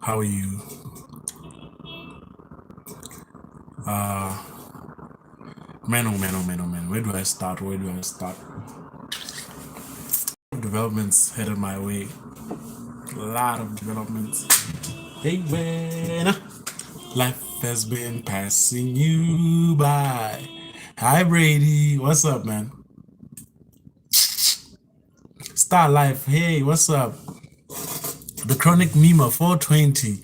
How are you? Man, oh man, oh man, oh man. Where do I start? Where do I start? Developments headed my way. A lot of developments. Hey man, life has been passing you by. Hi Brady, what's up, man? Star Life, hey, what's up? The Chronic Mima 420.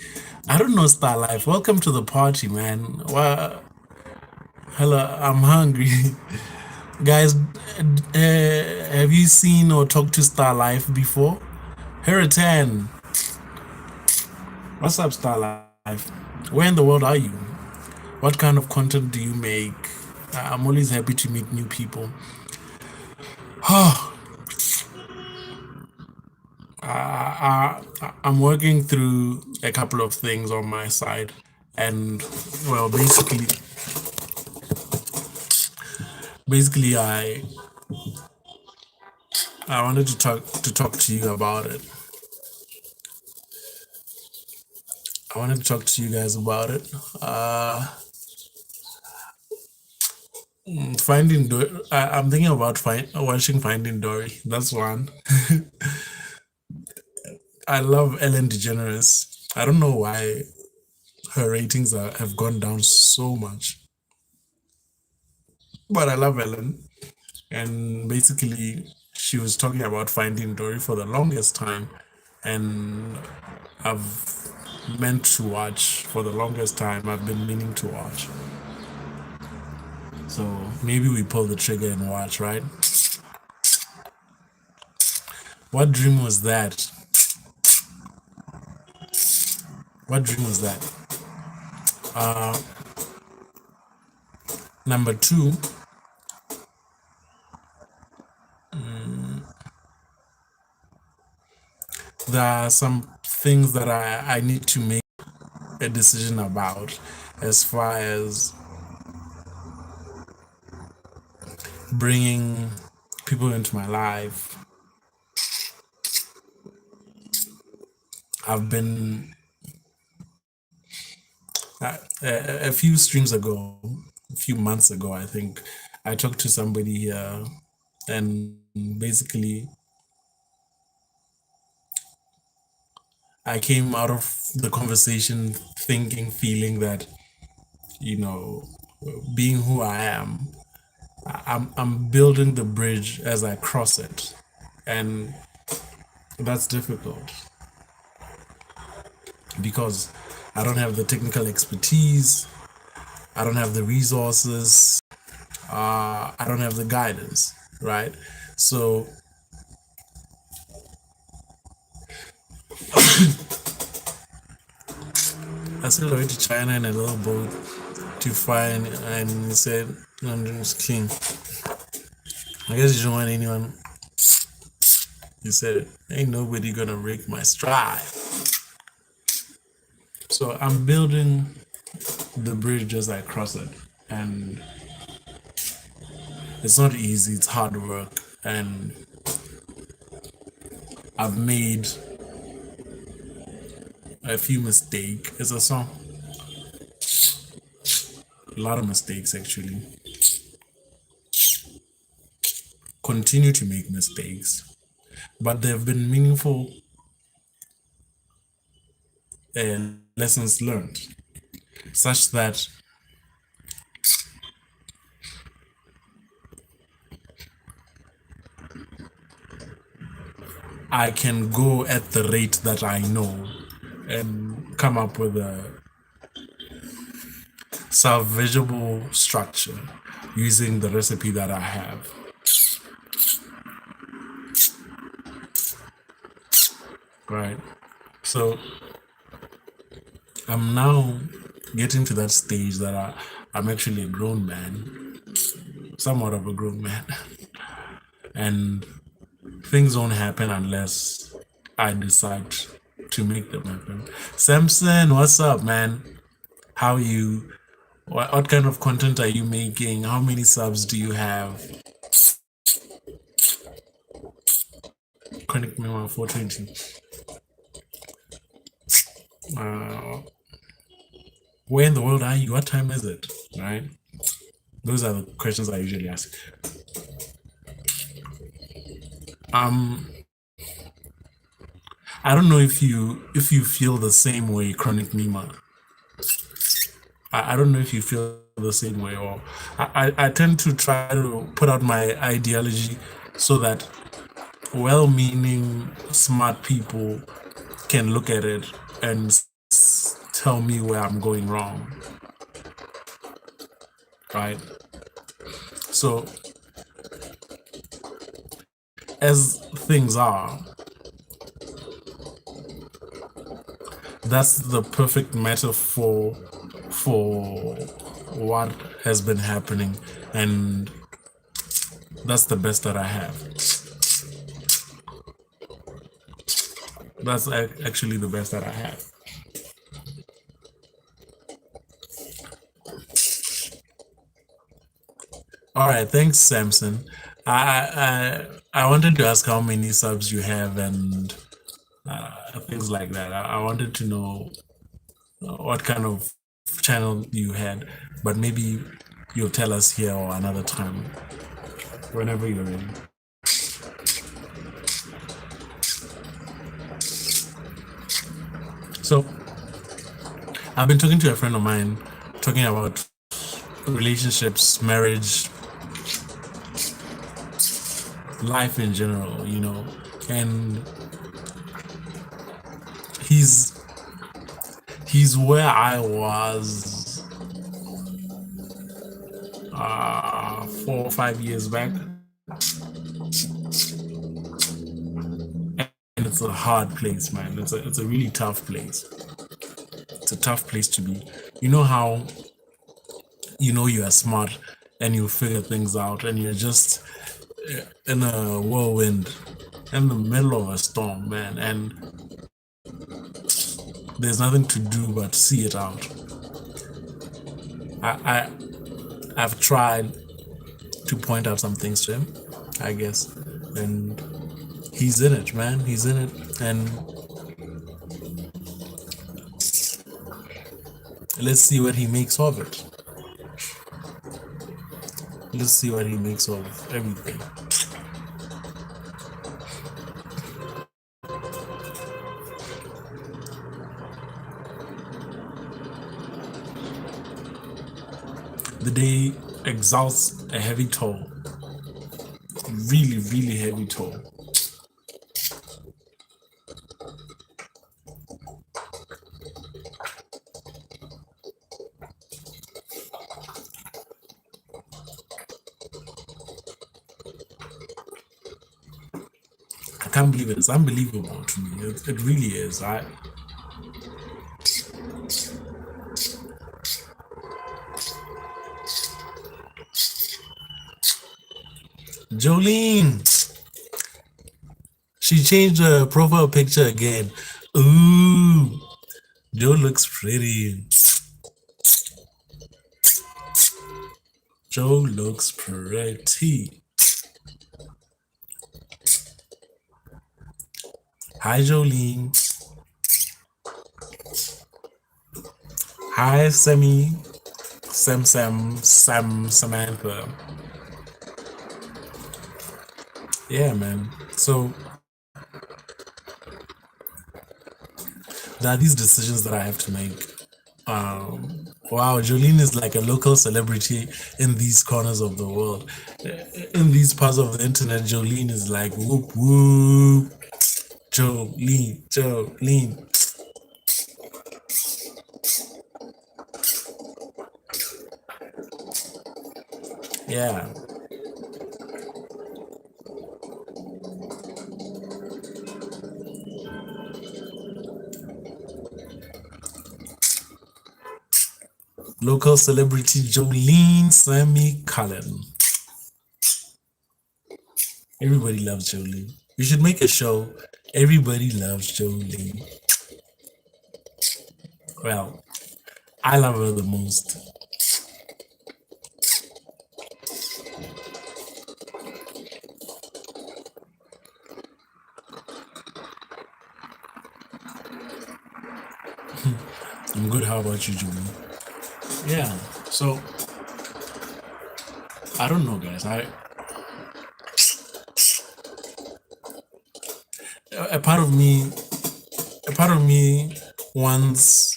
I don't know Star Life. Welcome to the party, man. Well, hello, I'm hungry. Guys, have you seen or talked to Star Life before? Heritan, what's up, Star Life? Where in the world are you? What kind of content do you make? I'm always happy to meet new people. I'm working through a couple of things on my side, and well, basically, I wanted to talk to you about it. I wanted to talk to you guys about it. I'm thinking about watching Finding Dory. That's one. I love Ellen DeGeneres. I don't know why her ratings have gone down so much, but I love Ellen. And basically, she was talking about Finding Dory for the longest time, and I've meant to watch for the longest time. I've been meaning to watch. So maybe we pull the trigger and watch, right? What dream was that? What dream was that? Number two, there are some things that I need to make a decision about as far as bringing people into my life. I've been a few streams ago, a few months ago, I think, I talked to somebody here, and basically, I came out of the conversation thinking, feeling that, you know, being who I am, I'm building the bridge as I cross it, and that's difficult because I don't have the technical expertise, I don't have the resources, I don't have the guidance, right? So I said I went to China in a little boat to find, and he said London is clean. I guess you don't want anyone. He said, ain't nobody gonna break my stride. So I'm building the bridge as I cross it, and it's not easy, it's hard work, and I've made a few mistakes. It's a song, a lot of mistakes actually. Continue to make mistakes, but there have been meaningful lessons learned, such that I can go at the rate that I know and come up with a salvageable structure using the recipe that I have. Right. So I'm now getting to that stage that I'm actually a grown man, somewhat of a grown man, and things don't happen unless I decide to make them happen. Samson, what's up, man? How are you? What kind of content are you making? How many subs do you have? Chronic Memo 420. Uh, where in the world are you? What time is it? Right? Those are the questions I usually ask. Um, I don't know if you feel the same way, Chronic Nima. I don't know if you feel the same way, or I tend to try to put out my ideology so that well-meaning, smart people can look at it and tell me where I'm going wrong, right? So, as things are, that's the perfect metaphor for what has been happening, and that's the best that I have. That's actually the best that I have. All right, thanks, Samson. I wanted to ask how many subs you have and things like that. I wanted to know what kind of channel you had, but maybe you'll tell us here or another time, whenever you're ready. So, I've been talking to a friend of mine, talking about relationships, marriage, life in general, and he's he's where I was 4 or 5 years back, and it's a hard place, man. It's a really tough place. It's a tough place to be. You know how you are smart and you figure things out, and you're just in a whirlwind, in the middle of a storm, man, and there's nothing to do but see it out. I, I I've tried to point out some things to him, I guess, and he's in it, man. He's in it, and let's see what he makes of it. Let's see what he makes of everything. The day exalts a heavy toll, really, really heavy toll. I can't believe it. It's unbelievable to me. It really is. Jolene, she changed her profile picture again. Ooh, Joe looks pretty. Joe looks pretty. Hi, Jolene. Hi, Sammy. Sam, Samantha. Yeah, man. So there are these decisions that I have to make. Wow, Jolene is like a local celebrity in these corners of the world. In these parts of the internet, Jolene is like whoop whoop. Jolene. Yeah. Local celebrity Jolene Sammy Cullen. Everybody loves Jolene. We should make a show. Everybody loves Jolene. Well, I love her the most. I'm good. How about you, Julie? Yeah. So I don't know, guys. A part of me, a part of me wants.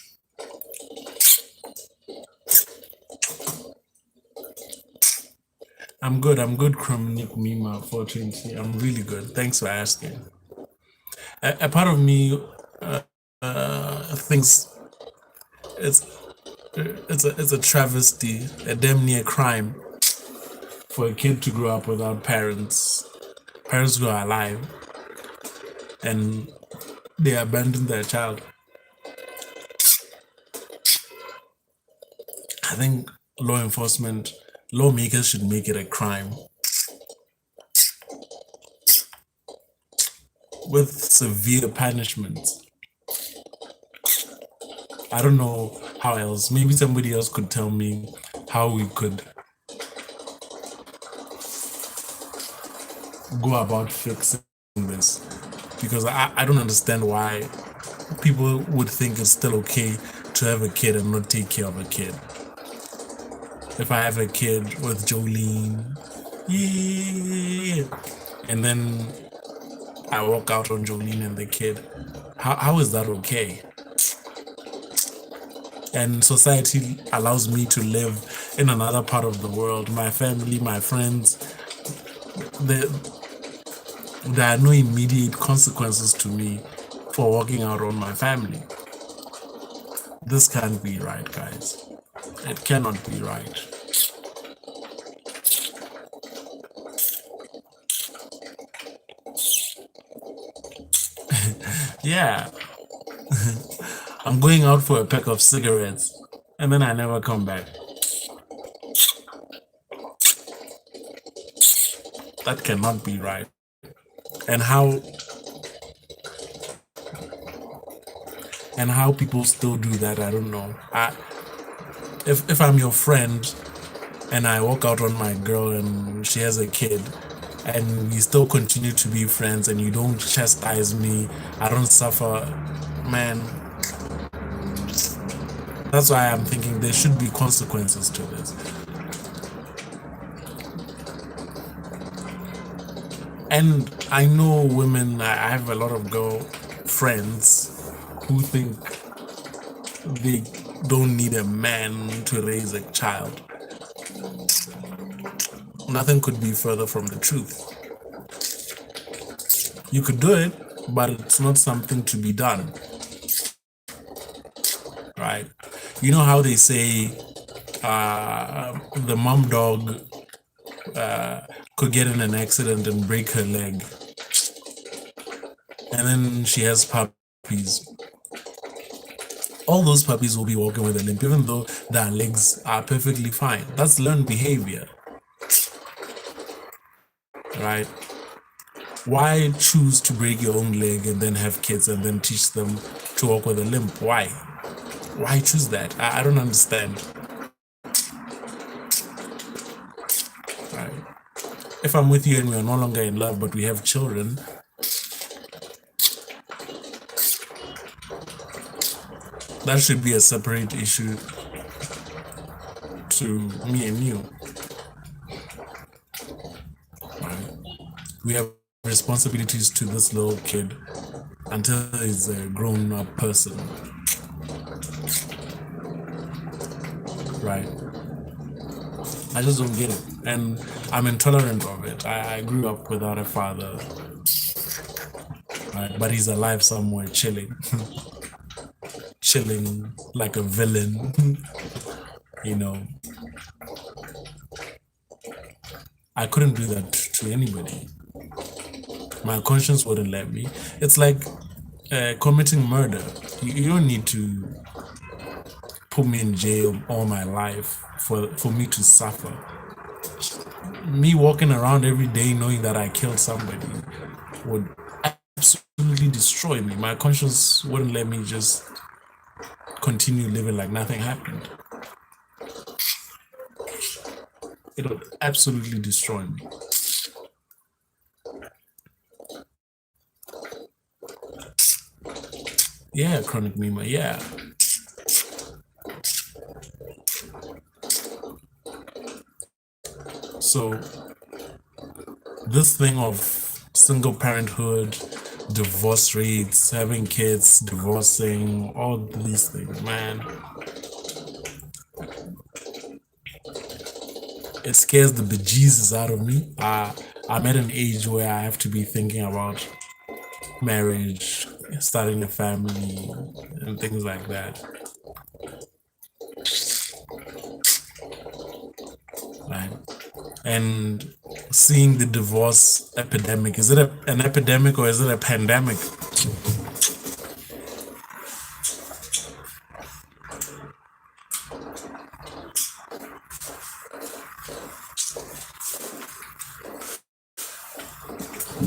I'm good. I'm good, Chronic Mima 420. I'm really good. Thanks for asking. A part of me thinks it's it's a travesty, a damn near crime for a kid to grow up without parents who are alive, and they abandon their child. I think lawmakers should make it a crime with severe punishments. I don't know how else. Maybe somebody else could tell me how we could go about fixing this, because I don't understand why people would think it's still okay to have a kid and not take care of a kid. If I have a kid with Jolene, yeah, and then I walk out on Jolene and the kid, how is that okay? And society allows me to live in another part of the world. My family, my friends, there are no immediate consequences to me for walking out on my family. This can't be right, guys. It cannot be right. Yeah, I'm going out for a pack of cigarettes and then I never come back. That cannot be right. And how people still do that, I don't know. If I'm your friend and I walk out on my girl and she has a kid and we still continue to be friends and you don't chastise me, I don't suffer, man. That's why I'm thinking there should be consequences to this. And I know women, I have a lot of girl friends who think they don't need a man to raise a child. Nothing could be further from the truth. You could do it, but it's not something to be done. Right? You know how they say the mom dog could get in an accident and break her leg, and then she has puppies. All those puppies will be walking with a limp, even though their legs are perfectly fine. That's learned behavior, right? Why choose to break your own leg and then have kids and then teach them to walk with a limp? Why? Why choose that? I don't understand. Right? If I'm with you and we're no longer in love, but we have children, that should be a separate issue to me and you. Right? We have responsibilities to this little kid until he's a grown-up person. Right? I just don't get it. And I'm intolerant of it. I grew up without a father. Right? But he's alive somewhere chilling. Chilling like a villain. You know. I couldn't do that to anybody. My conscience wouldn't let me. It's like committing murder. You don't need to put me in jail all my life for me to suffer. Me walking around every day knowing that I killed somebody would absolutely destroy me. My conscience wouldn't let me just continue living like nothing happened. It would absolutely destroy me. Yeah, Chronic Mima, yeah. So this thing of single parenthood, divorce rates, having kids, divorcing, all these things, man, it scares the bejesus out of me. I'm at an age where I have to be thinking about marriage, starting a family, and things like that. Right? And seeing the divorce epidemic, is it an epidemic or is it a pandemic?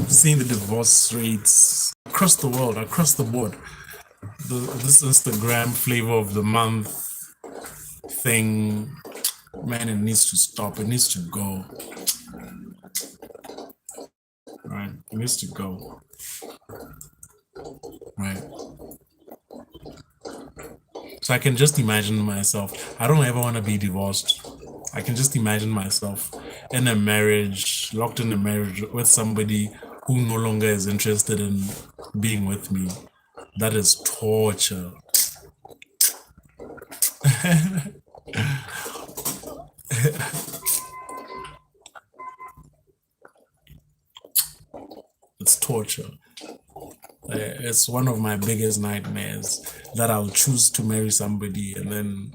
Seeing the divorce rates across the world, across the board, this Instagram flavor of the month thing, man, it needs to stop. It needs to go. Right? It needs to go. Right? So I can just imagine myself. I don't ever want to be divorced. I can just imagine myself in a marriage, locked in a marriage with somebody who no longer is interested in being with me. That is torture. It's torture. It's one of my biggest nightmares that I'll choose to marry somebody and then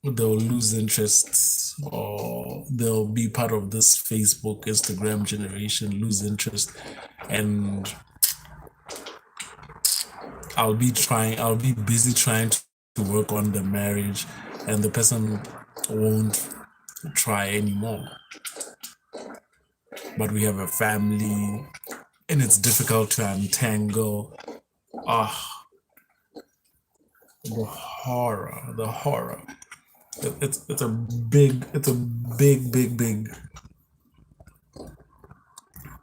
they'll lose interests or they'll be part of this Facebook, Instagram generation, lose interest, and I'll be busy trying to work on the marriage, and the person won't try anymore. But we have a family, and it's difficult to untangle. Ah, the horror, the horror. It's a big.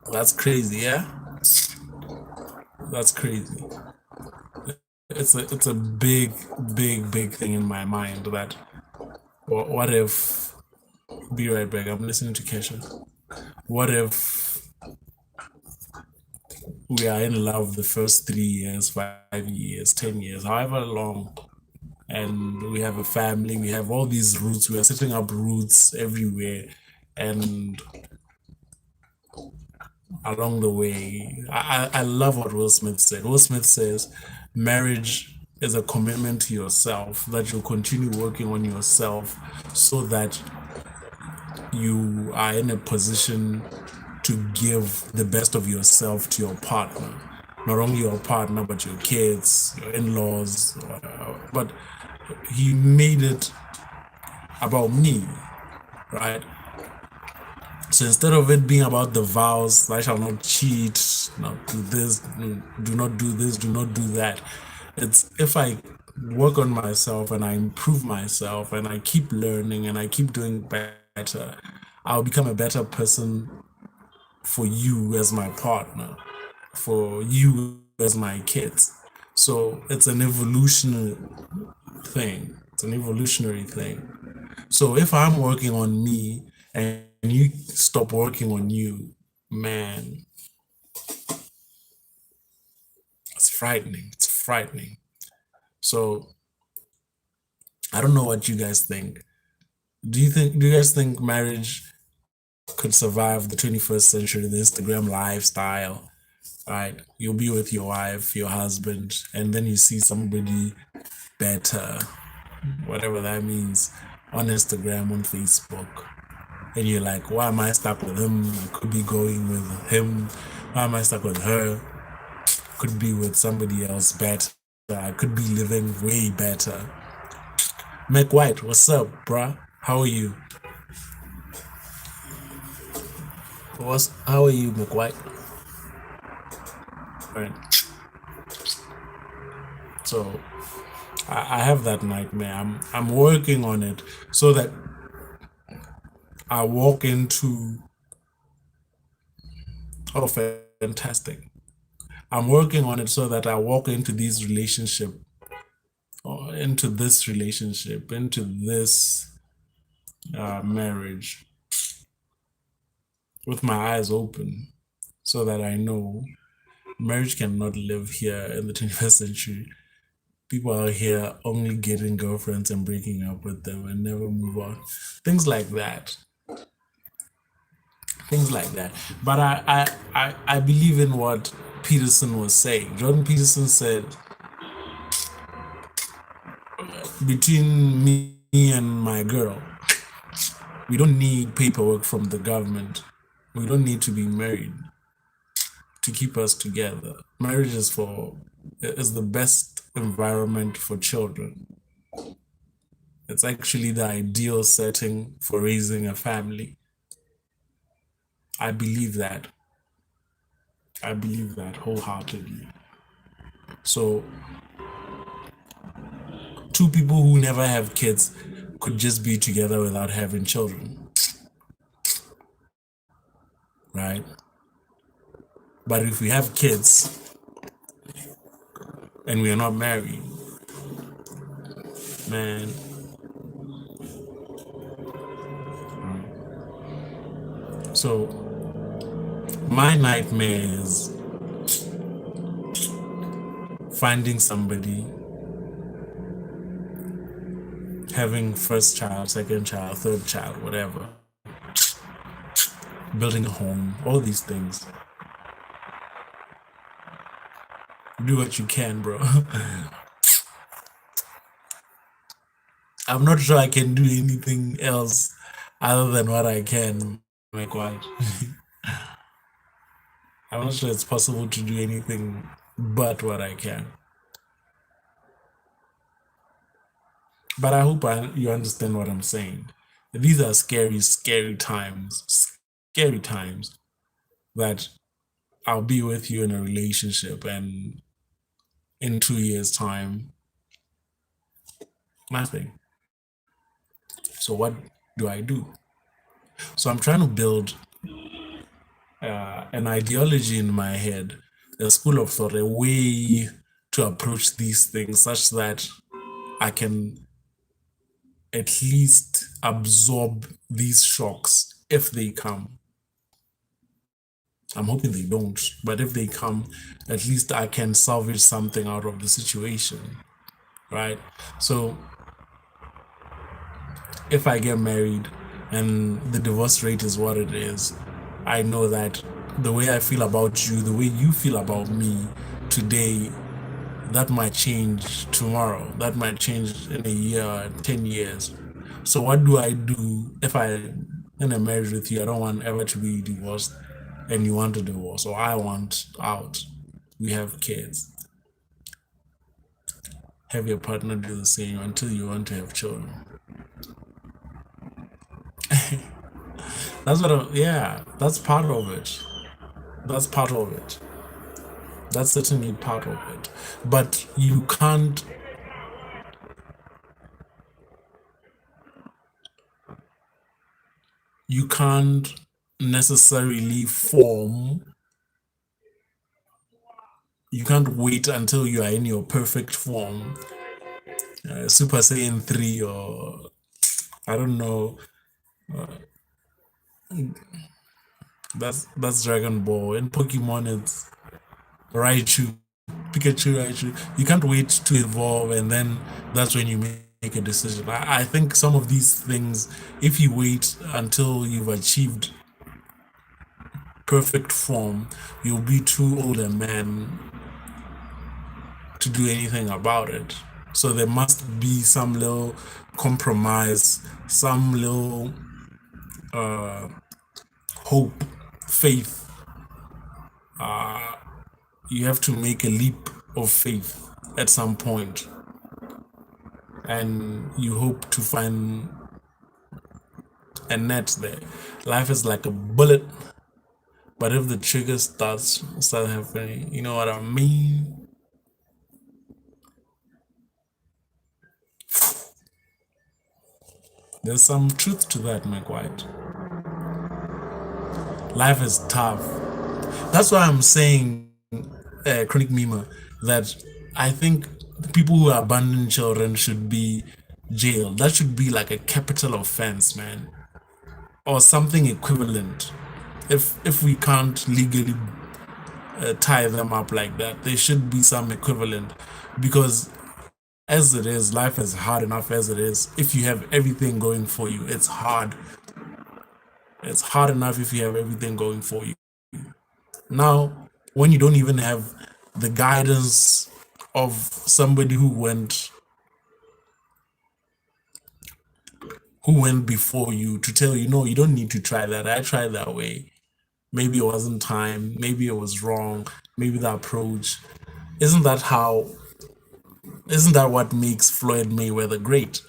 That's crazy, yeah. That's crazy. It's a big thing in my mind that what if, be right back, I'm listening to Kesha. What if we are in love the first 3 years, 5 years, 10 years, however long, and we have a family, we have all these roots, we are setting up roots everywhere, and along the way, I love what Will Smith said. Will Smith says marriage is a commitment to yourself, that you'll continue working on yourself so that you are in a position to give the best of yourself to your partner. Not only your partner, but your kids, your in laws. But he made it about me, right? So instead of it being about the vows, I shall not cheat, not do this, do not do this, do not do that. It's if I work on myself and I improve myself and I keep learning and I keep doing better, I'll become a better person for you as my partner, for you as my kids. So it's an evolutionary thing. It's an evolutionary thing. So if I'm working on me and you stop working on you, man, it's frightening. It's frightening. So I don't know what you guys think. Do you guys think marriage could survive the 21st century, the Instagram lifestyle? Right? You'll be with your wife, your husband, and then you see somebody better, whatever that means, on Instagram, on Facebook. And you're like, why am I stuck with him? I could be going with him. Why am I stuck with her? Could be with somebody else better. I could be living way better. Mac White, what's up, bruh? How are you? How are you, Mac White? Right. So I have that nightmare. I'm working on it so that I walk into, oh, fantastic. I'm working on it so that I walk into these relationship, or into this relationship, into this marriage with my eyes open so that I know marriage cannot live here in the 21st century. People are here only getting girlfriends and breaking up with them and never move on. Things like that. Things like that. But I believe in what Peterson was saying. Jordan Peterson said, between me and my girl, we don't need paperwork from the government. We don't need to be married to keep us together. Marriage is the best environment for children. It's actually the ideal setting for raising a family. I believe that. I believe that wholeheartedly. So, two people who never have kids could just be together without having children, right? But if we have kids and we are not married, man, so my nightmare is finding somebody, having first child, second child, third child, whatever, building a home, all these things. Do what you can, bro. I'm not sure I can do anything else other than what I can, my quiet. I'm not sure it's possible to do anything but what I can. But I hope you understand what I'm saying. These are scary, scary times. Scary times that I'll be with you in a relationship and in 2 years' time, nothing. So what do I do? So I'm trying to build an ideology in my head, a school of thought, a way to approach these things such that I can at least absorb these shocks if they come. I'm hoping they don't, but if they come, at least I can salvage something out of the situation, right? So if I get married and the divorce rate is what it is, I know that the way I feel about you, the way you feel about me today, that might change tomorrow. That might change in a year, 10 years. So what do I do if I in a marriage with you? I don't want ever to be divorced and you want a divorce or I want out. We have kids. Have your partner do the same until you want to have children. Yeah, that's part of it. That's part of it. That's certainly part of it. But you can't necessarily you can't wait until you are in your perfect form, Super Saiyan 3 or I don't know, that's Dragon Ball. In Pokemon it's Raichu, Pikachu, Raichu. You can't wait to evolve and then that's when you make a decision. I think some of these things, if you wait until you've achieved perfect form, you'll be too old a man to do anything about it. So there must be some little compromise, some little hope, faith. You have to make a leap of faith at some point, and you hope to find a net there. Life is like a bullet, but if the trigger start happening, you know what I mean? There's some truth to that, my quiet. Life is tough. That's why I'm saying, Chronic Mima, that I think people who abandon children should be jail. That should be like a capital offense, man, or something equivalent. If we can't legally tie them up like that, there should be some equivalent, because as it is, life is hard enough as it is. If you have everything going for you, it's hard. It's hard enough if you have everything going for you. Now, when you don't even have the guidance of somebody who went before you to tell you, no, you don't need to try that. I tried that way. Maybe it wasn't time. Maybe it was wrong. Maybe the approach. Isn't that how? Isn't that what makes Floyd Mayweather great?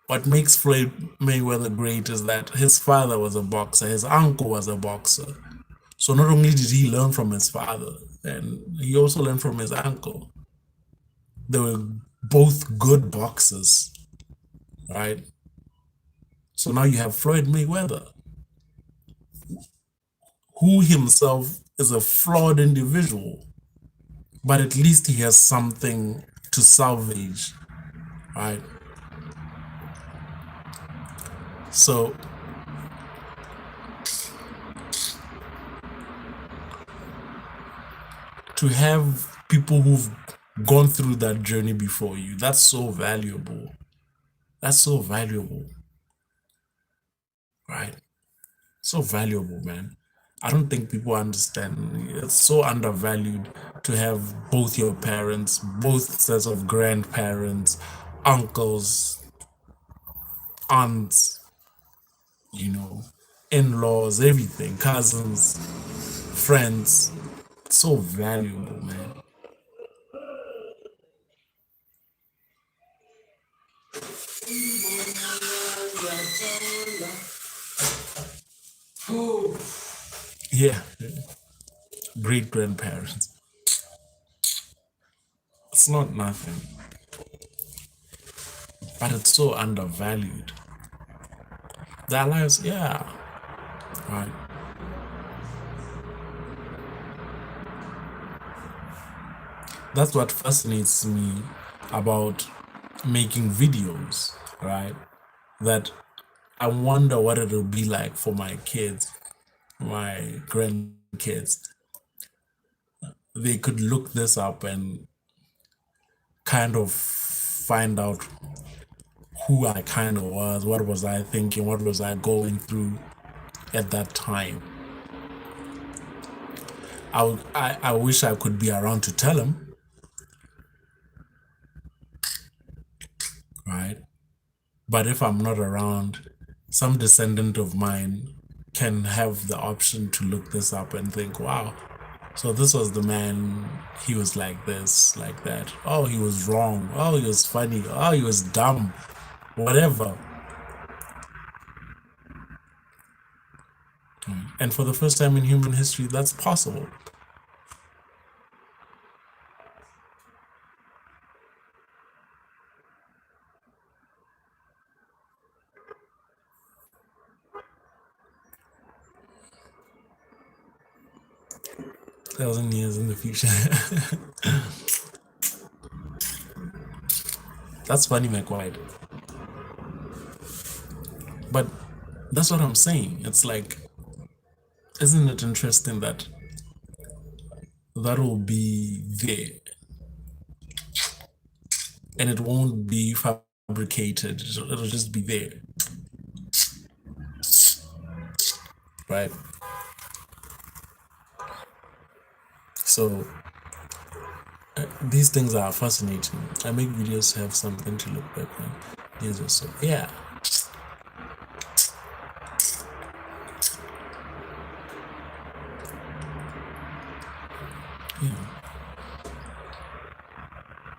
What makes Floyd Mayweather great is that his father was a boxer, his uncle was a boxer. So not only did he learn from his father, and he also learned from his uncle. They were both good boxers, right? So now you have Floyd Mayweather, who himself is a flawed individual, but at least he has something to salvage, right? So to have people who've gone through that journey before you, that's so valuable. That's so valuable, right? So valuable, man. I don't think people understand. It's so undervalued to have both your parents, both sets of grandparents, uncles, aunts, you know, in-laws, everything, cousins, friends. It's so valuable, man. Yeah, great grandparents. It's not nothing, but it's so undervalued. Their lives, yeah, right. That's what fascinates me about making videos, right? That I wonder what it'll be like for my kids, my grandkids. They could look this up and kind of find out who I kind of was, what was I thinking, what was I going through at that time. I wish I could be around to tell them, right? But if I'm not around, some descendant of mine can have the option to look this up and think, wow, so this was the man, he was like this, like that. Oh, he was wrong. Oh, he was funny. Oh, he was dumb. Whatever. And for the first time in human history, that's possible. Thousand years in the future. That's funny, McWide. But that's what I'm saying. It's like, isn't it interesting that that will be there and it won't be fabricated? It'll just be there, right? So these things are fascinating. I make videos to have something to look back on. Years or so. Yeah. Yeah.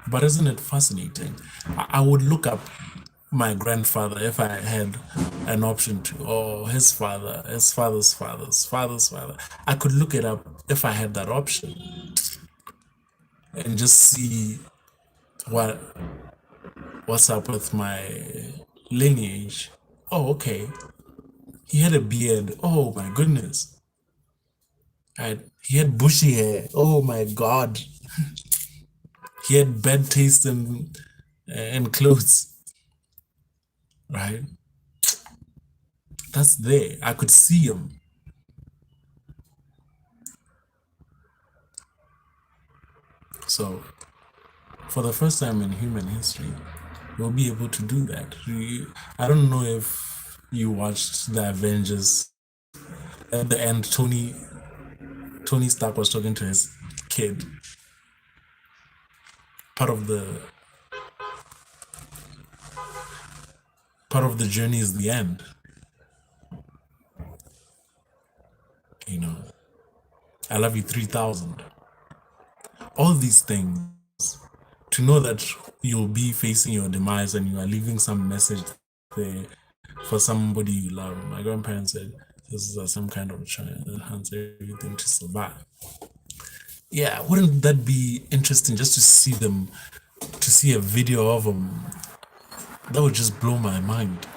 But isn't it fascinating? I would look up my grandfather if I had an option to, or his father, his father's father's father's father. I could look it up if I had that option and just see what what's up with my lineage. Oh, okay. He had a beard. Oh my goodness. And he had bushy hair. Oh my god. He had bad taste in clothes. right? That's there. I could see him. So, for the first time in human history, we'll be able to do that. I don't know if you watched the Avengers. At the end, Tony Stark was talking to his kid. Part of the part of the journey is the end. You know, I love you 3,000. All these things, to know that you'll be facing your demise and you are leaving some message there for somebody you love. My grandparents said this is some kind of child that has everything to survive. Yeah, wouldn't that be interesting just to see them, to see a video of them? That would just blow my mind,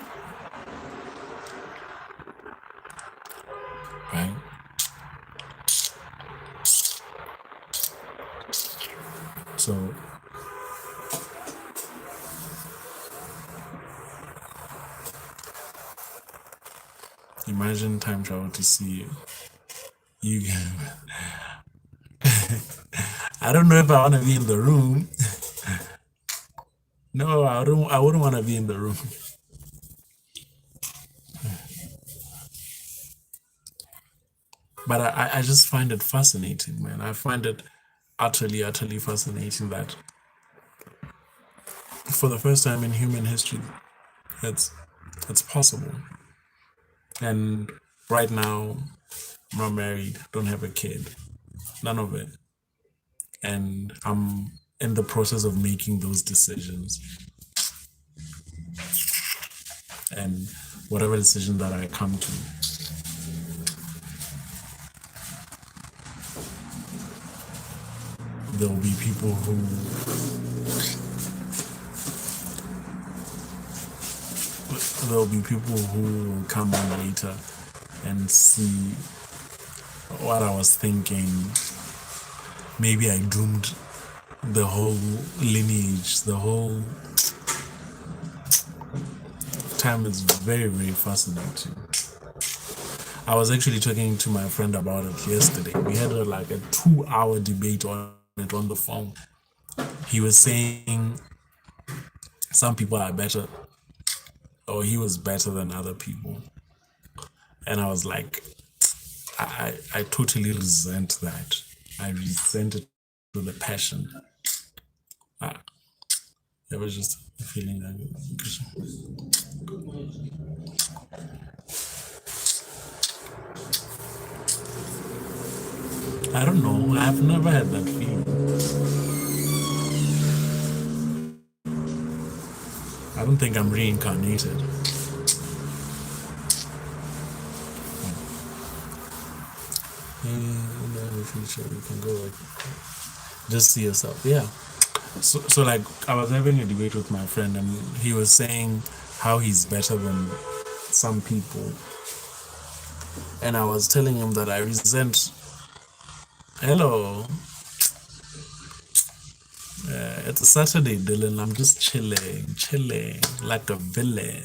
right? So imagine time travel to see you. I don't know if I want to be in the room. No, I don't. I wouldn't want to be in the room. But I just find it fascinating, man. I find it utterly, utterly fascinating that for the first time in human history, it's it's possible. And right now, I'm not married, don't have a kid, none of it. And I'm in the process of making those decisions. And whatever decision that I come to, there will be people who will come in later and see what I was thinking. Maybe I doomed the whole lineage, the whole time. Is very, very fascinating. I was actually talking to my friend about it yesterday. We had like a 2-hour debate on it on the phone. He was saying some people are better, or he was better than other people. And I was like, I totally resent that. I resent it with a passion. It was just a feeling that I don't know. I've never had that feeling. I don't think I'm reincarnated. In the future, you can go like just see yourself. Yeah. So like I was having a debate with my friend, and he was saying how he's better than some people, and I was telling him that I resent. Hello, it's a Saturday, Dylan. I'm just chilling like a villain.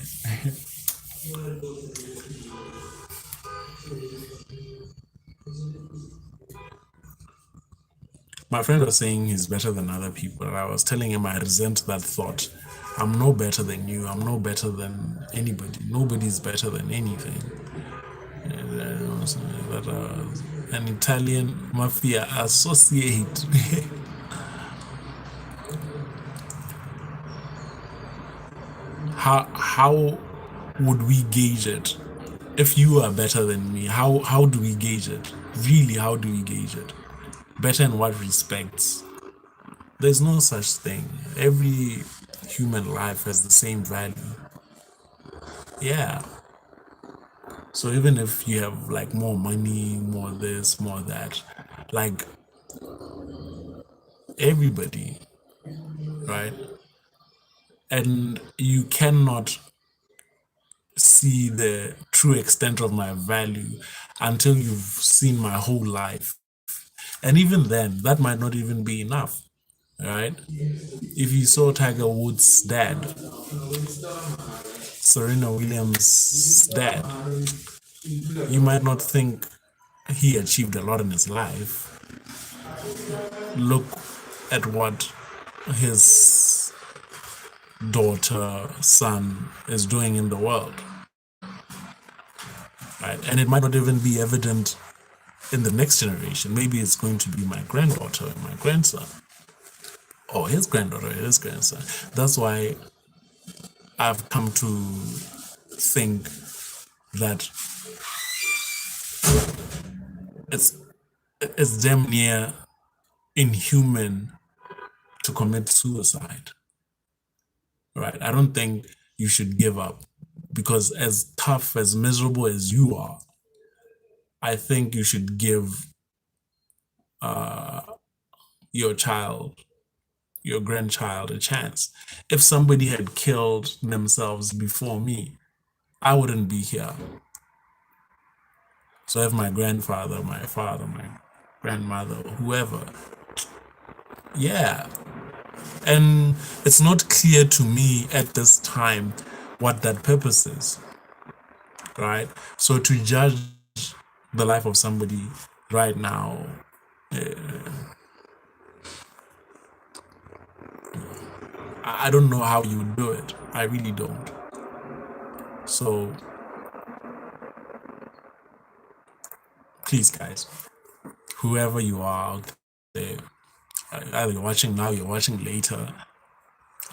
My friend was saying he's better than other people, and I was telling him I resent that thought. I'm no better than you. I'm no better than anybody. Nobody's better than anything. That an Italian mafia associate. How would we gauge it? If you are better than me, how do we gauge it? Really, how do we gauge it? Better in what respects? There's no such thing. Every human life has the same value. Yeah. So even if you have like more money, more this, more that, like everybody, right? And you cannot see the true extent of my value until you've seen my whole life. And even then, that might not even be enough, right? If you saw Tiger Woods' dad, Serena Williams' dad, you might not think he achieved a lot in his life. Look at what his daughter, son is doing in the world, right? And it might not even be evident in the next generation. Maybe it's going to be my granddaughter, my grandson, or his granddaughter, his grandson. That's why I've come to think that it's it's damn near inhuman to commit suicide. Right? I don't think you should give up because as tough, as miserable as you are, I think you should give your child, your grandchild, a chance. If somebody had killed themselves before me, I wouldn't be here. So if my grandfather, my father, my grandmother, whoever, yeah. And it's not clear to me at this time what that purpose is, right? So to judge the life of somebody right now, I don't know how you would do it. I really don't. So please, guys, whoever you are out there, either you're watching now, you're watching later,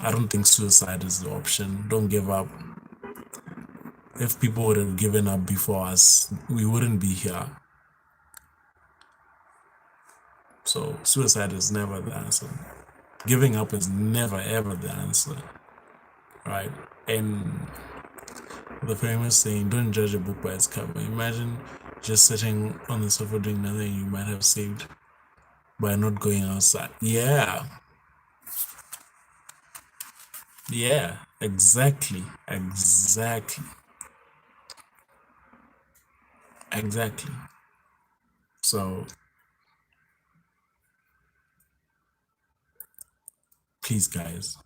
I don't think suicide is the option. Don't give up. If people would have given up before us, we wouldn't be here. So suicide is never the answer. Giving up is never ever the answer, right? And the famous saying, don't judge a book by its cover. Imagine just sitting on the sofa doing nothing you might have saved by not going outside. Yeah. Yeah, exactly. Exactly. Exactly. So please, guys.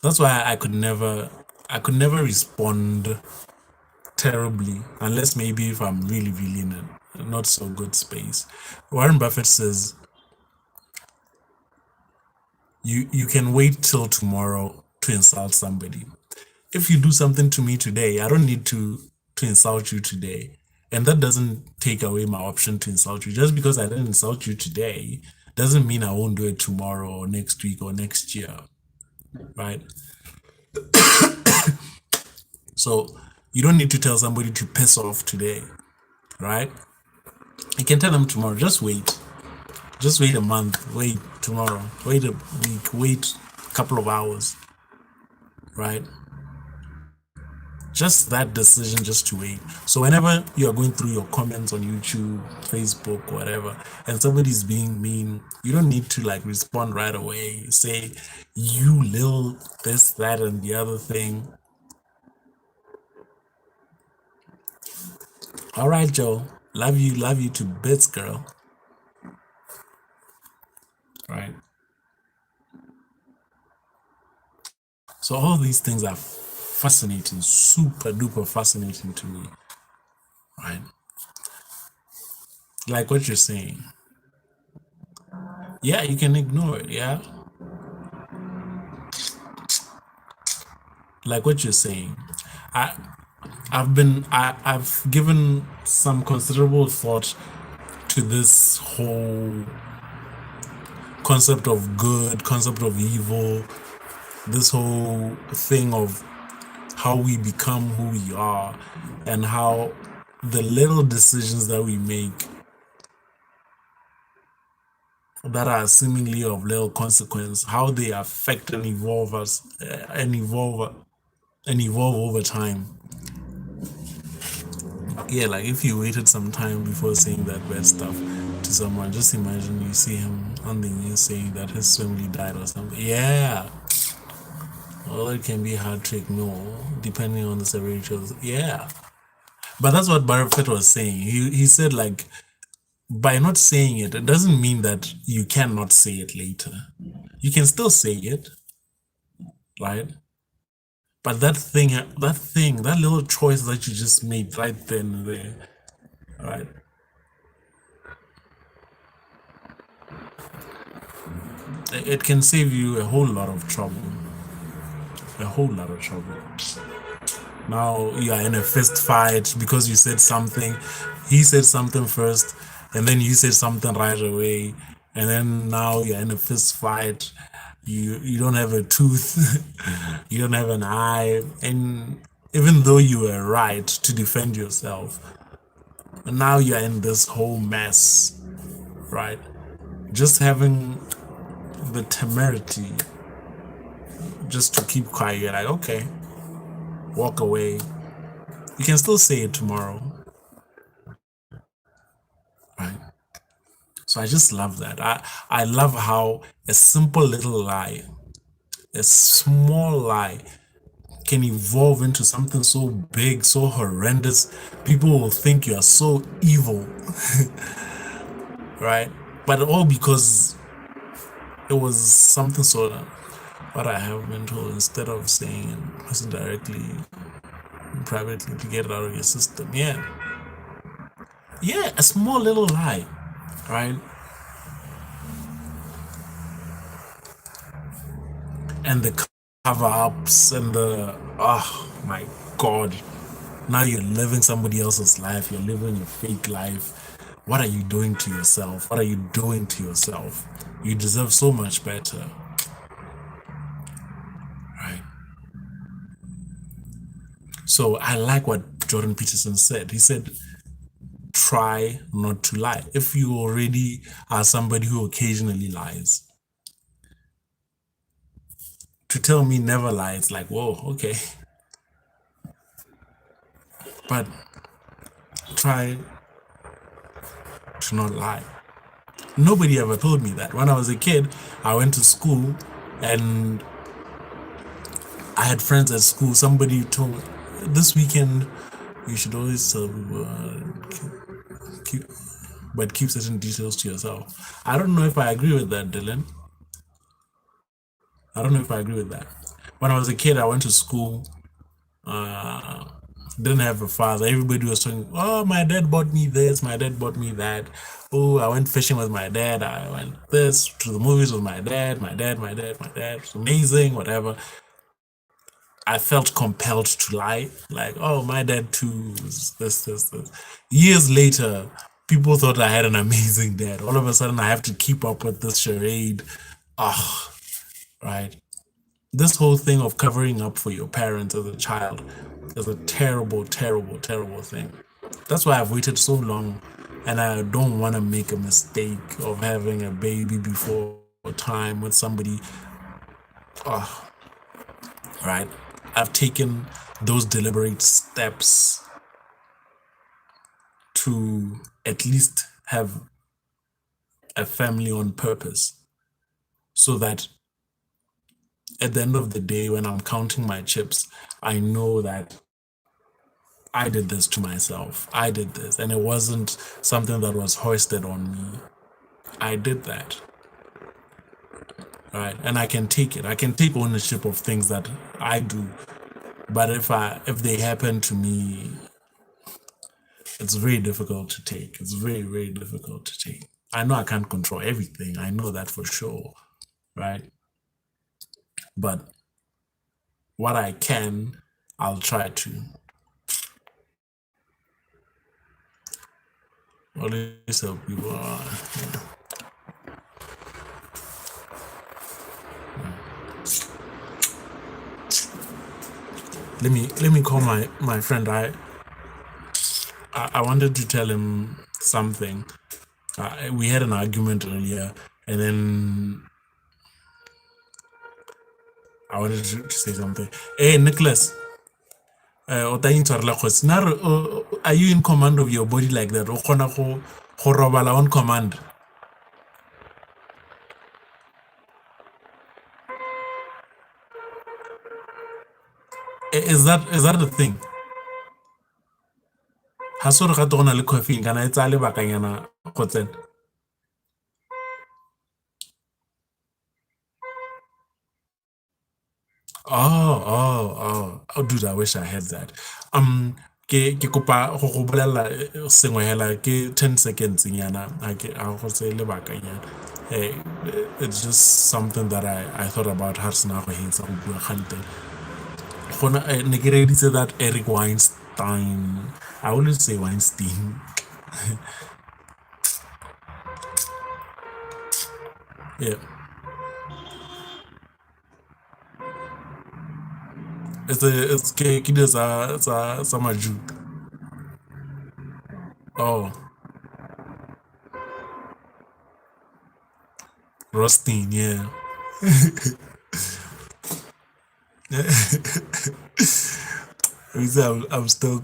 That's why I could never respond terribly unless maybe if I'm really, really in a not so good space. Warren Buffett says you can wait till tomorrow to insult somebody. If you do something to me today, I don't need to insult you today. And that doesn't take away my option to insult you. Just because I didn't insult you today doesn't mean I won't do it tomorrow or next week or next year. Right? So you don't need to tell somebody to piss off today. Right? You can tell them tomorrow, just wait. Just wait a month, wait tomorrow, wait a week, wait a couple of hours. Right? Just that decision just to wait. So whenever you are going through your comments on YouTube, Facebook, whatever, and somebody's being mean, you don't need to like respond right away. Say, you little this, that, and the other thing. All right, Joe. Love you to bits, girl. Right. So all these things are fascinating, super duper fascinating to me. Right. Like what you're saying. Yeah, you can ignore it. Yeah. Like what you're saying. I I've given some considerable thought to this whole concept of good, concept of evil, this whole thing of how we become who we are, and how the little decisions that we make that are seemingly of little consequence, how they affect and evolve us and evolve over time. Yeah, like if you waited some time before saying that bad stuff to someone, just imagine you see him on the news saying that his family died or something. Yeah. Well, it can be hard to ignore depending on the severity of yeah. But that's what Buffett was saying. He said like by not saying it, it doesn't mean that you cannot say it later. You can still say it, right? But that little choice that you just made right then and there, right? It can save you a whole lot of trouble. A whole lot of trouble. Now you are in a fist fight because you said something. He said something first, and then you said something right away, and then now you're in a fist fight. You don't have a tooth, you don't have an eye, and even though you were right to defend yourself, now you're in this whole mess, right? Just having the temerity just to keep quiet, you're like, okay, walk away. You can still say it tomorrow, right? So I just love that. I love how a simple little lie, a small lie, can evolve into something so big, so horrendous. People will think you are so evil, right? But all because it was something sort of what I have been told instead of saying it person directly, privately to get it out of your system. Yeah, yeah, a small little lie, right? And the cover ups and the oh my god, now you're living somebody else's life, you're living a fake life. What are you doing to yourself? What are you doing to yourself? You deserve so much better, right? So I like what Jordan Peterson said. He said, try not to lie. If you already are somebody who occasionally lies, to tell me never lie, it's like, whoa, okay. But try to not lie. Nobody ever told me that. When I was a kid, I went to school and I had friends at school. Somebody told me this weekend you should always tell people, keep, but keep certain details to yourself. I don't know if I agree with that, Dylan. I don't know if I agree with that. When I was a kid, I went to school. Didn't have a father. Everybody was talking, oh, my dad bought me this, my dad bought me that. Oh, I went fishing with my dad. I went this to the movies with my dad, my dad. It's amazing, whatever. I felt compelled to lie, like, oh, my dad too, this. Years later, people thought I had an amazing dad. All of a sudden, I have to keep up with this charade. Ah, right. This whole thing of covering up for your parents as a child is a terrible, terrible, terrible thing. That's why I've waited so long, and I don't want to make a mistake of having a baby before time with somebody. Oh, right. I've taken those deliberate steps to at least have a family on purpose so that at the end of the day, when I'm counting my chips, I know that I did this to myself. I did this. And it wasn't something that was hoisted on me. I did that. Right. And I can take it. I can take ownership of things that I do. But if they happen to me, it's very difficult to take. It's very, very difficult to take. I know I can't control everything. I know that for sure. Right. But what I can, I'll try to. Always help people. Let me call my friend. I wanted to tell him something. We had an argument earlier, and then I wanted to say something. Hey, Nicholas, are you in command of your body like that? O kgona go robala on command. Is that the thing? Ha se gore gato go na le caffeine kana e tsaya lebakanyana go tsena. Oh, oh, oh. Oh, dude, I wish I had that. Ke kopa go bolella sengwe hela ke 10 seconds nyana a go tse lebakanyana. Eh, it's just something that I thought about har sena go hetsa go bua kgante. Gona ne ke reditse that Eric Weinstein. I always say Weinstein. Yeah. It's ke di sa maju. Oh, Rothstein, yeah. I'm still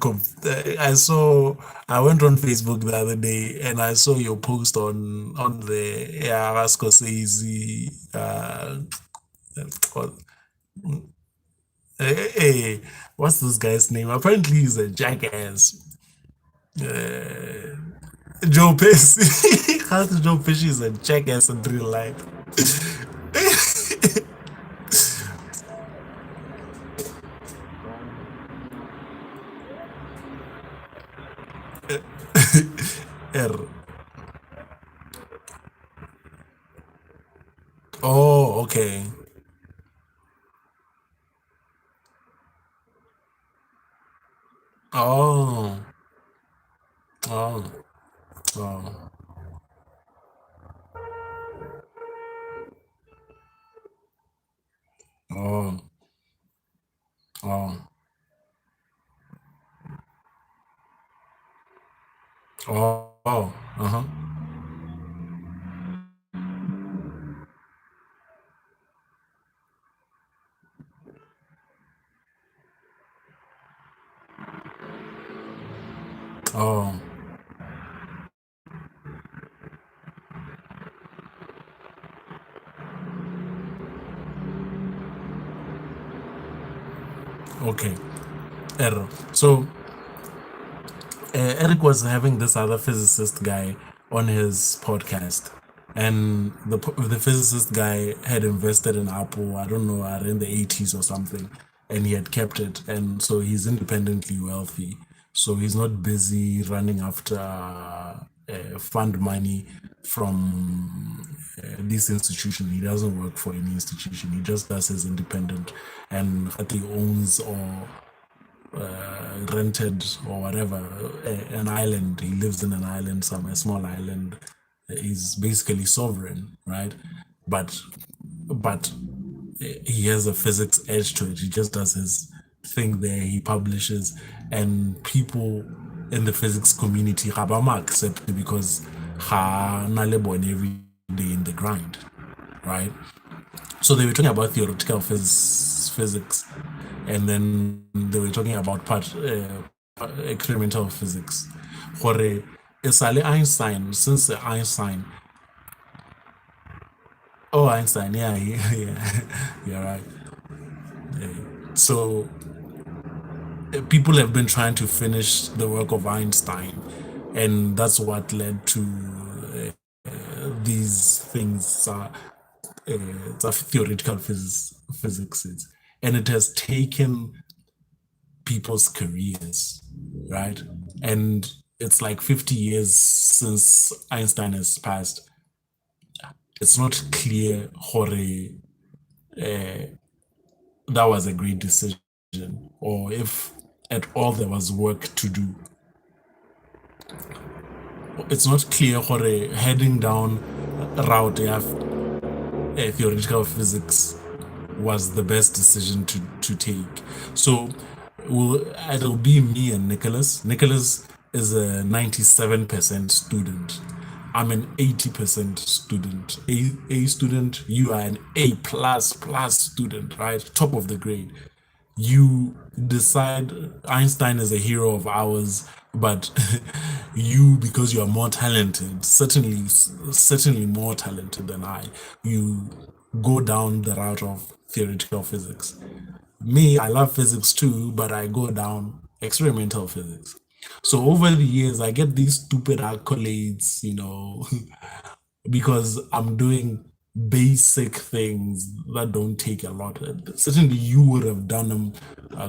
I saw I went on Facebook the other day and I saw your post on the yeah Scorsese what- hey, what's this guy's name? Apparently he's a jackass. Joe Pesci. How does Joe Pesci is a jackass in real life? R. Oh, okay. Oh, oh, oh, oh, oh, oh, oh, uh-huh. Oh, okay. R. So Eric was having this other physicist guy on his podcast, and the physicist guy had invested in Apple. I don't know, in the 80s or something, and he had kept it, and so he's independently wealthy. So he's not busy running after fund money from this institution. He doesn't work for any institution. He just does his independent, and that he owns or rented or whatever an island. He lives in an island, some a small island. He's basically sovereign, right? But but he has a physics edge to it. He just does his thing there. He publishes, and people in the physics community habama accept it because ha na le bone every day in the grind, right? So they were talking about theoretical physics, and then they were talking about experimental physics. Gore esale Einstein, since Einstein, oh Einstein, yeah, yeah, you're right. So people have been trying to finish the work of Einstein, and that's what led to these things. It's a theoretical physics, and it has taken people's careers, right? And it's like 50 years since Einstein has passed. It's not clear how that was a great decision, or if at all there was work to do. It's not clear how heading down route of theoretical physics was the best decision to take. So it'll be me and Nicholas. Nicholas is a 97% student. I'm an 80% student. A student, you are an A plus student, right? Top of the grade. You decide Einstein is a hero of ours, but you, because you are more talented, certainly more talented than I, you go down the route of theoretical physics. Me, I love physics too, but I go down experimental physics. So over the years, I get these stupid accolades, because I'm doing basic things that don't take a lot. Certainly, you would have done them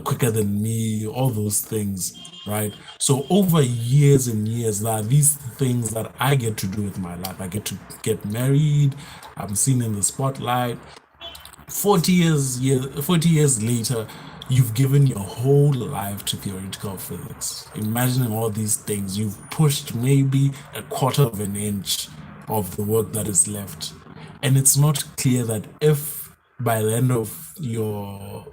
quicker than me, all those things, right? So, over years and years, there are these things that I get to do with my life. I get to get married, I'm seen in the spotlight. 40 years later, you've given your whole life to theoretical physics. Imagining all these things, you've pushed maybe a quarter of an inch of the work that is left. And it's not clear that if by the end of your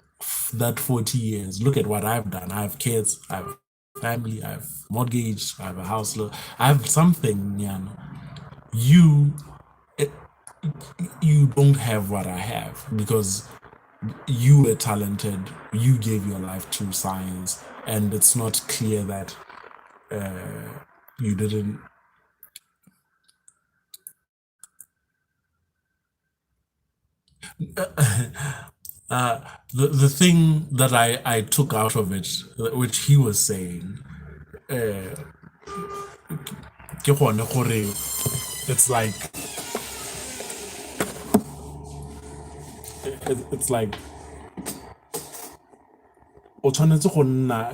that 40 years, look at what I've done. I have kids, I have family, I have mortgage, I have a house loan, I have something, you you don't have what I have because you were talented, you gave your life to science, and it's not clear that you didn't. The thing that I took out of it, which he was saying, ke gone gore it's like it's like o tshwanetse go nna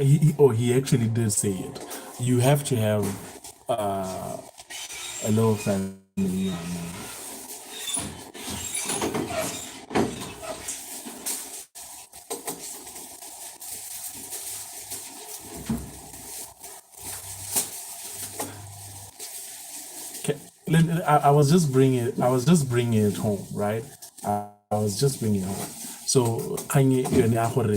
he actually did say it. You have to have a little family. Okay, I was just bringing it home, right? I was just bringing it home. So kanye yone ya gore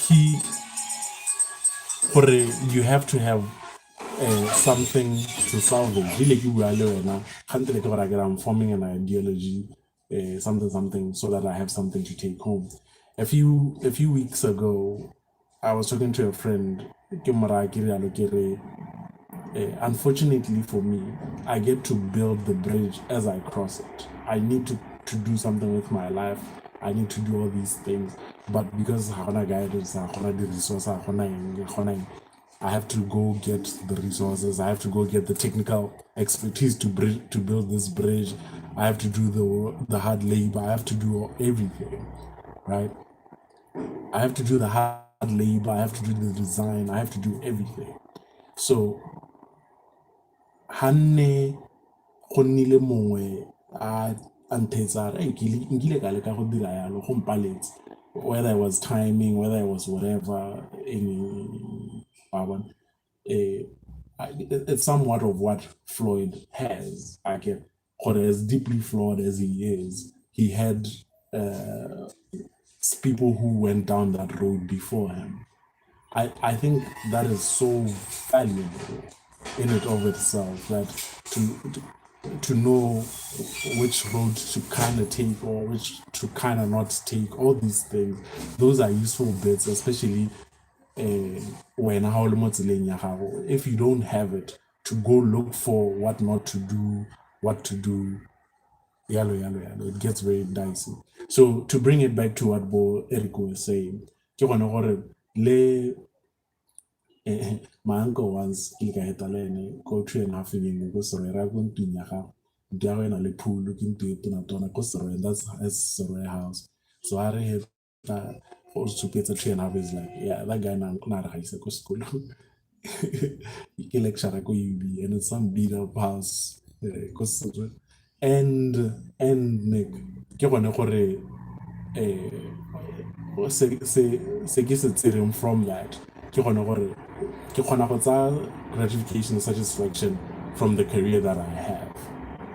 he gore you have to have something to salvage. Really, you are learning. I'm forming an ideology, something, so that I have something to take home. A few weeks ago, I was talking to a friend. Unfortunately for me, I get to build the bridge as I cross it. I need to do something with my life. I need to do all these things. But because hakuna guidance, hakuna the resource, I have to go get the resources. I have to go get the technical expertise to build this bridge. I have to do the hard labor. I have to do everything, right? I have to do the hard labor. I have to do the design. I have to do everything. So hanne go nnile mongwe a nthetsa re nkile ka leka go dira yalo go mpaletse, whether it was timing, whether it was whatever, it's somewhat of what Floyd has. I get what, as deeply flawed as he is, he had people who went down that road before him. I think that is so valuable in it of itself, that to know which road to kind of take or which to kind of not take, all these things, those are useful bits, especially when if you don't have it, to go look for what not to do, what to do, yalo, it gets very dicey. So to bring it back to what Bo Eric was saying, ke gone gore le my uncle once ke ka hetalene go 2.5 years go sorera go ntung ya gago ntu ya go ena le pool ke ntu e tona tona ko Serowe, that's his Serowe house. So I re heta go supetsa 2.5 years, like, yeah, that guy na re ga isa ko school ke lecturer ko UB, and it's some beat up house ko Serowe. And Nick ke gone gore se ke se tsereng from that ke gone gore ke kgona go tsaya gratification and satisfaction from the career that I have,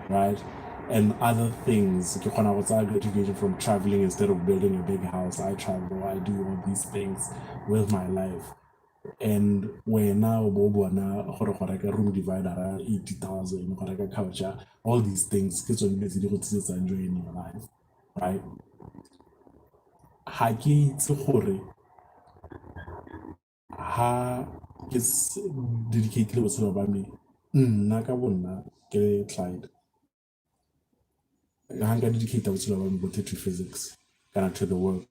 right? And other things, ke kgona go tsaya gratification from traveling. Instead of building a big house, I travel, I do all these things with my life. And where now bona gore go reka room divider 80,000, go reka couch, all these things ke tsone dilo tse di go tlisetsang joy in your life, right? Ha ke itse gore ha ke dedicate botshelo ba me nna ka bonna ke Clyde, ha nka dedicate botshelo ba me bote to physics kana to the world.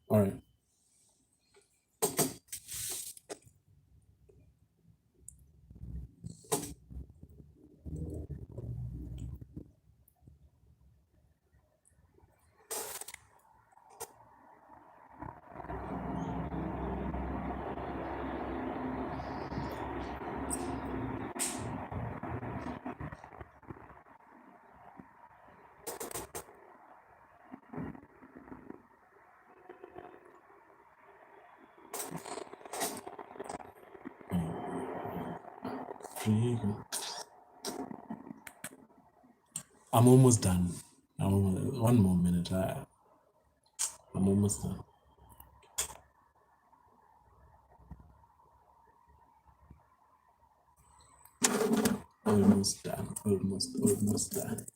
All right. I'm almost done. One more minute. I'm almost done. Almost done. Almost done.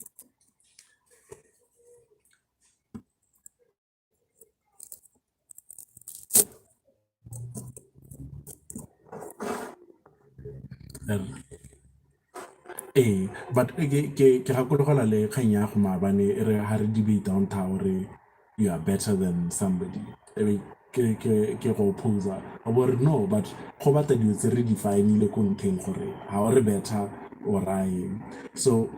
And but ke gakologelwa le kgang ya go maabane e re ha re debate on re you are better than somebody. Ke go opposa bo re no, but go batla dilo tse re define-ile ko ntlheng gore ha o re better or so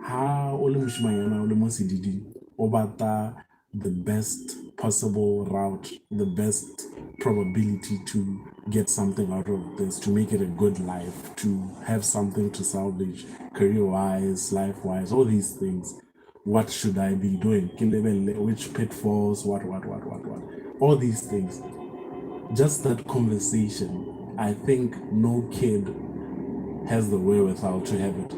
ha o le moshimanyana o le mo sediding o batla the best possible route, the best probability to get something out of this, to make it a good life, to have something to salvage career wise, life wise, all these things. What should I be doing? Which pitfalls, what, all these things. Just that conversation, I think no kid has the wherewithal to have it.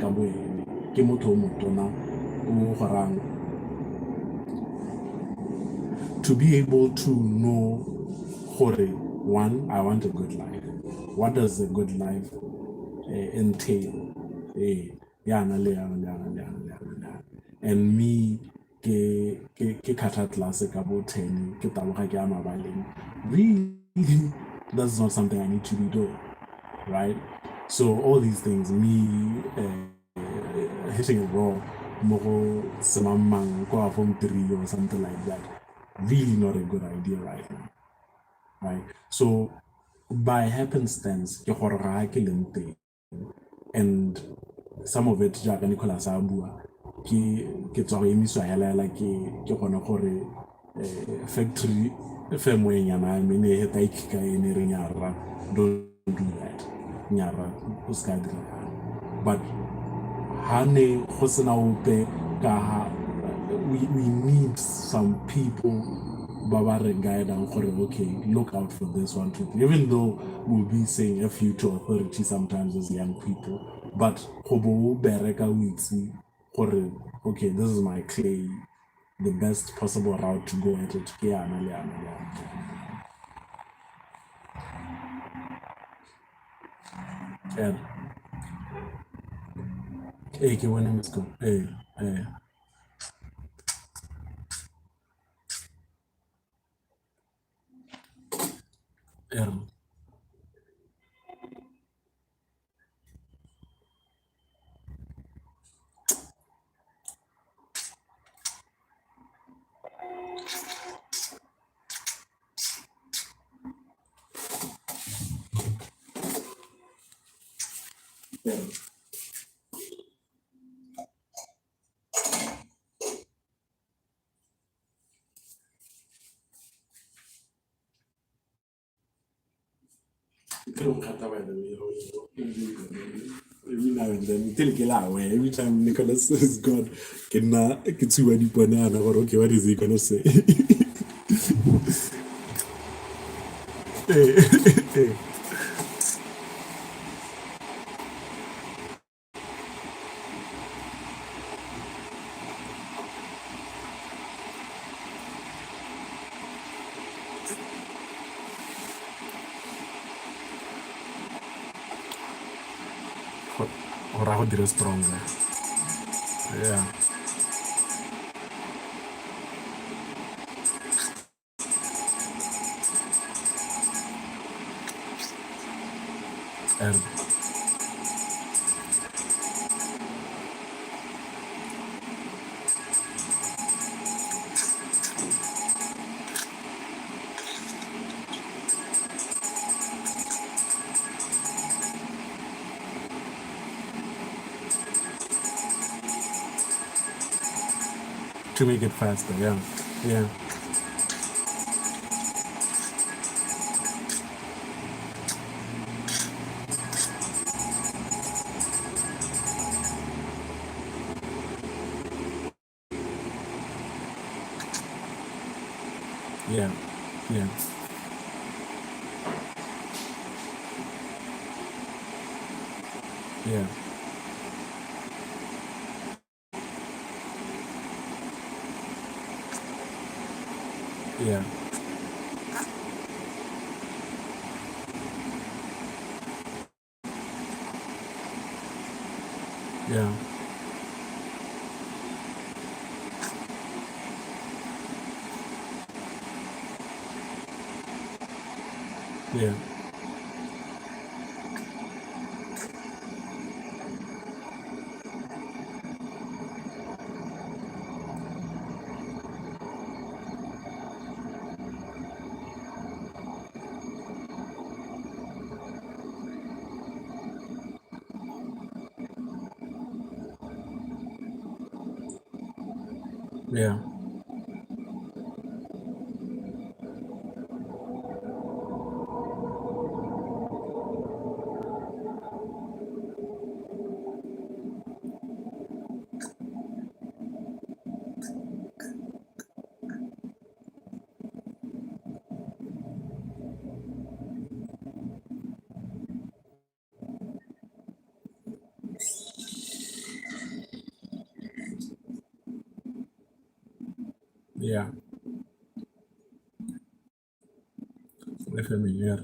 To be able to know, one, I want a good life. What does a good life entail? And me, ke kata class ka bo 10, ke taboga ke ama baleng. Really, that's not something I need to be doing, right? So all these things, me hitting a wall, more semamang go from 3 or something like that, really not a good idea right now, right? So by happenstance, ke gore ga ke leng teng, and some of it jaaka Nicholas a bua ke tswa go emiswa hela ke gona gore factory firmware nyana me ne heta ikika ene re nyara, don't do that, nyara o ska dira. But ha ne go sena ope ka we need some people Baba guide and okay, look out for this one, two, three. Even though we'll be saying a few to authority sometimes as young people, but hobo bereka witsi okay, this is my clay, the best possible route to go at it. Yeah. Hey, when go. Hey. Every now and then, every time Nicholas says God, okay, what is he gonna say? Hey. Or I would be stronger. Yeah. And to make it faster, yeah. Yeah. Yeah. Yeah. Yeah. Yeah. Yeah. Yeah. Yeah. Yeah. FME. Yeah.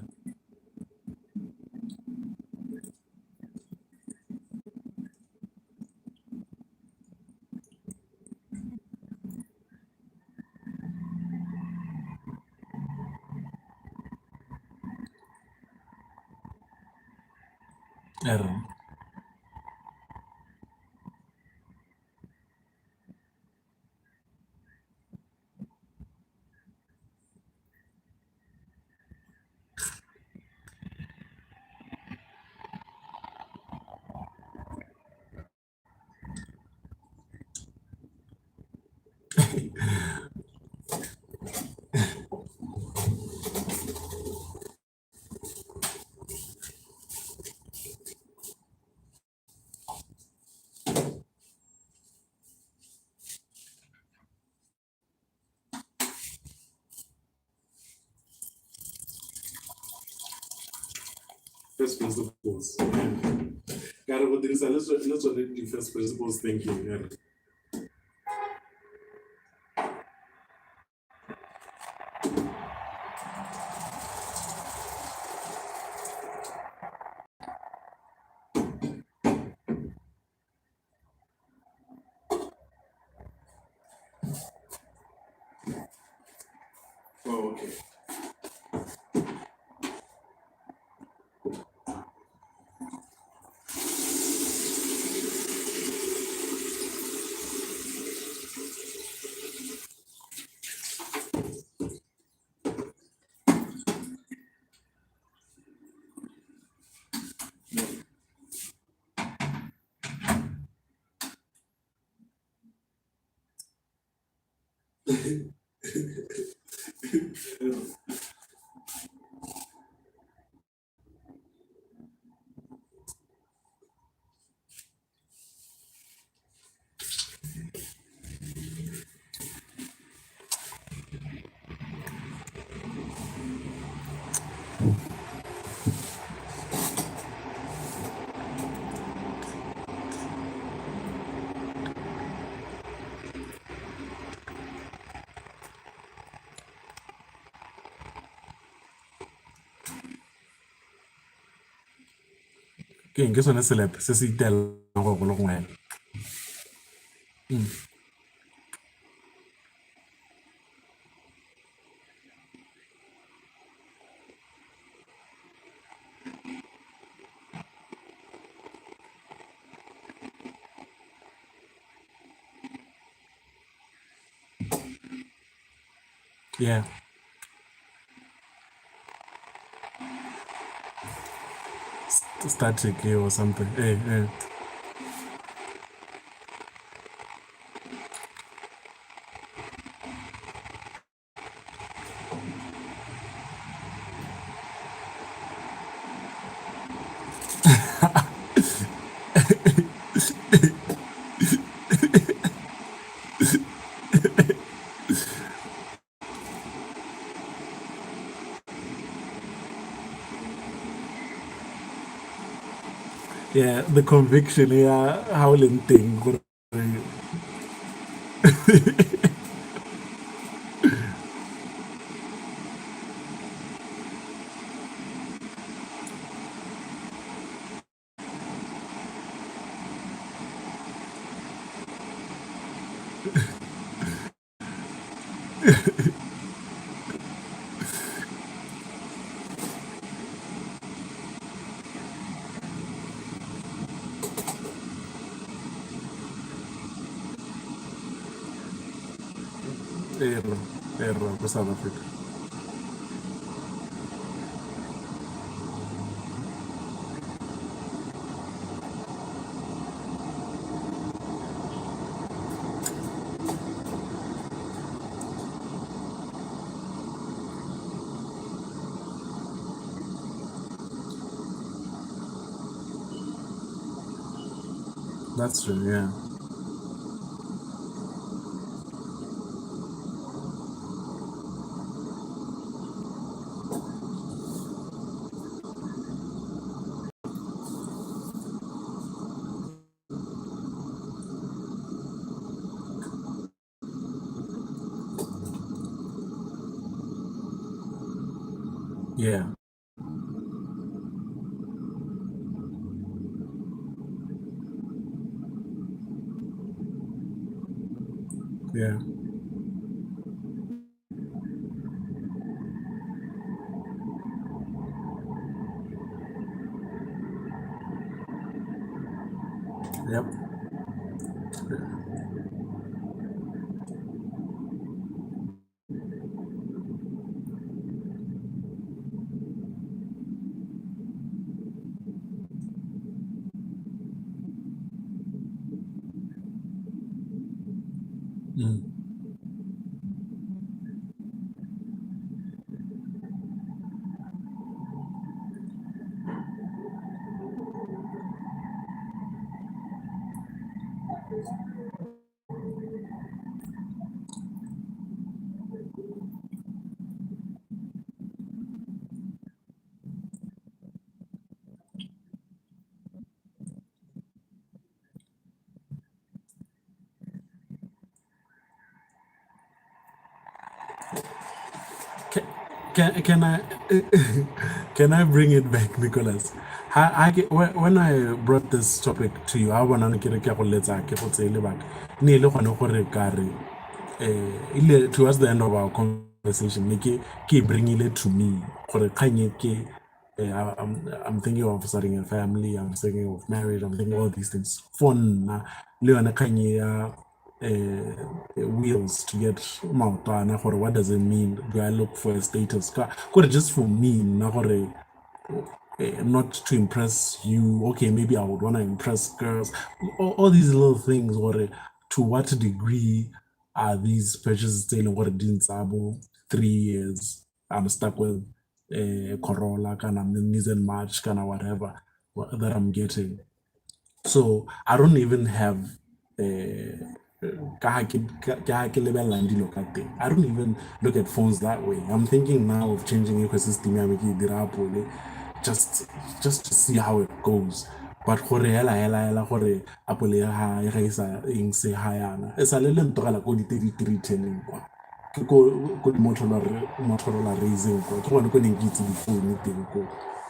Error. First principles. Cara, vou utilizar nosso de first principles thinking. Yeah. Oh, okay. Okay, ke sone selepe se se itelang go go le ngwena. Yeah. Static or something. Hey, hey. Yeah, the conviction, yeah, howling thing. Error, error, South Africa. That's true, yeah. Yeah, yeah. Yep. Mm. Can, can I can I bring it back, Nicholas? When I brought this topic to you, I want to get a let's ke go tsele back. Ne le gone gore ka re towards the end of our conversation, ke bring it to me. Gore kanye ke I'm thinking of starting a family, I'm thinking of marriage, I'm thinking all these things. Fun na le yone kanye ya wheels to get maotwana gore what does it mean? Do I look for a status? Gore just for me, na gore not to impress you. Okay, maybe I would want to impress girls. All these little things, or to what degree are these purchases still what it didn't sabo 3 years? I'm stuck with a Corolla, kind of Nissan March, kind of whatever that I'm getting. So I don't even have I don't even look at phones that way. I'm thinking now of changing ecosystem ya me ke e dira Apple, just to see how it goes. But gore hela gore Apple ya ga isa eng se ha yana. E sa le le ntogela ko di 3310 kwa. Ke ko di Motorola raising ko. Ke gone ko neng ke itse di phone teng ko.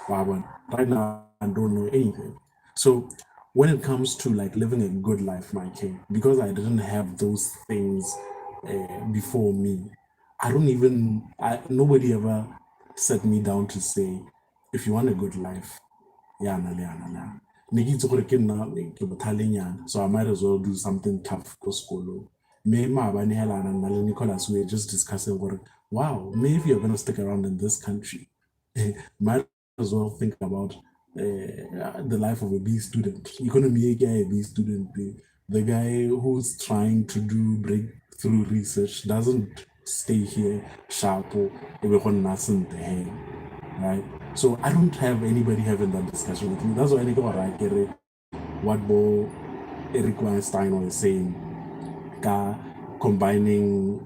Wa bona. Right now I don't know anything. So when it comes to like living a good life, my king, because I didn't have those things before me, I don't even, nobody ever set me down to say, if you want a good life, yana le yana le yana. Ne ke itse gore ke nna ke bothalenyana, so I might as well do something tough ko sekolo. Me maabane hela nna le Nicholas, we were just discussing gore, wow, maybe if you're going to stick around in this country, might as well think about the life of a B student. Economy guy, a B student. The guy who's trying to do breakthrough research doesn't stay here sharp or nothing there, right? So I don't have anybody having that discussion with me. That's why I think I get it. What Bo Eric Weinstein was saying, combining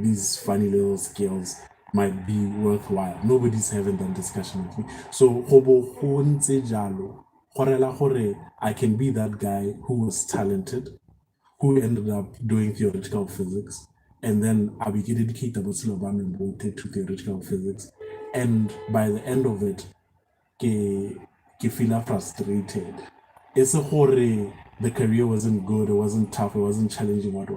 these funny little skills might be worthwhile. Nobody's having that discussion with me. So, hobo ho ntse jalo. I can be that guy who was talented, who ended up doing theoretical physics, and then I became dedicated to theoretical physics. And by the end of it, ke, ke feel frustrated. It's a horror. The career wasn't good, it wasn't tough, it wasn't challenging, what.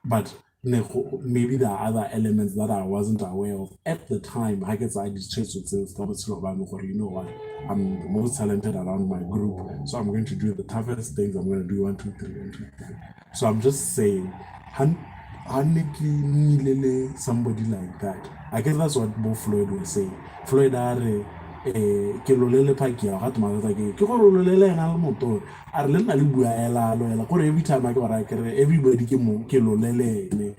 But maybe there are other elements that I wasn't aware of at the time. I guess I just changed with sales. You know what? I'm the most talented around my group, so I'm going to do the toughest things. I'm going to do one, two, three, one, two, three. So I'm just saying, somebody like that. I guess that's what Bo Floyd was saying. Floyd are ke lolele phaki ya ga tmaka ke go lolele ena le motor a re le nna le bua ela gore every time I go ra ke re everybody ke lolele ene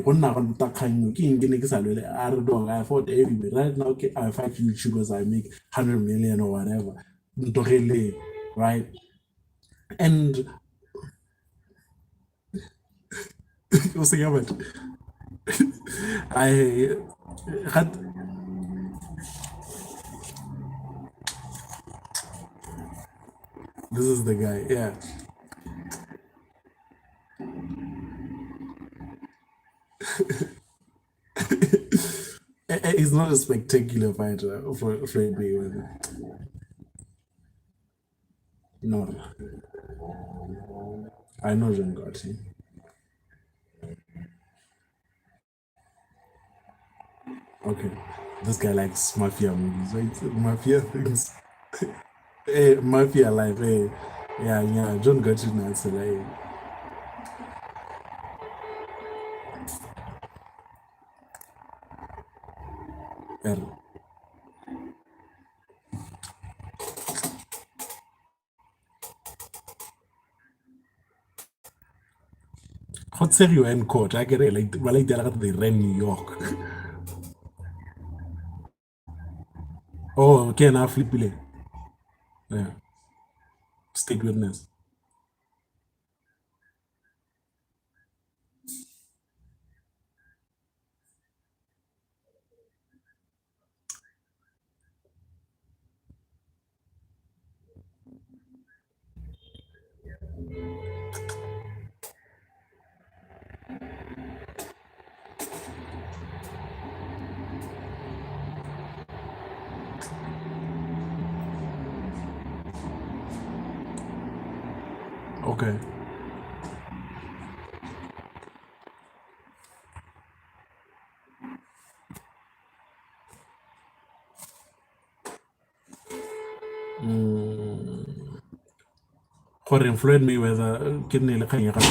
go nna go ntakganyo ke eng ke ne ke sa lwele a re dog I afford everybody right now I have 5 YouTubers I make 100 million or whatever ntogele right and o se but I had this is the guy yeah. He's not a spectacular fighter for Floyd Mayweather. No, I know John Gotti. Okay, this guy likes mafia movies, right? Mafia things. Hey, mafia life. Hey, yeah. John Gotti now, like, er, hot serio in court. I get it. Like they ran New York. Oh, okay, now flip it. Yeah, state witness. Okay. Gore Floyd Mayweather ke nne le kgang ya ga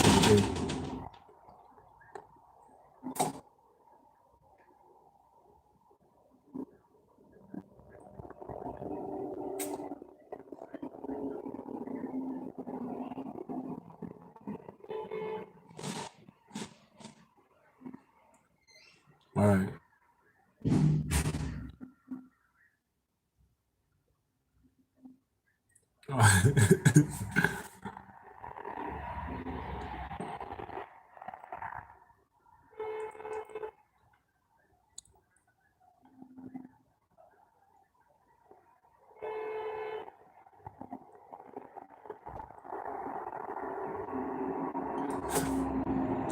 all right.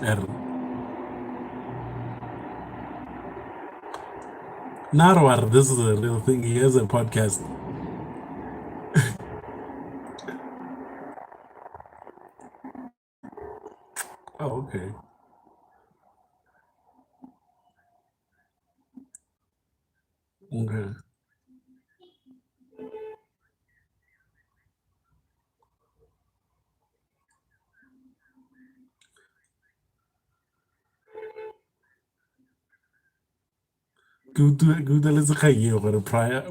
Er, Narwar, this is a real thing. He has a podcast. Oh, okay. Okay. Good let's prior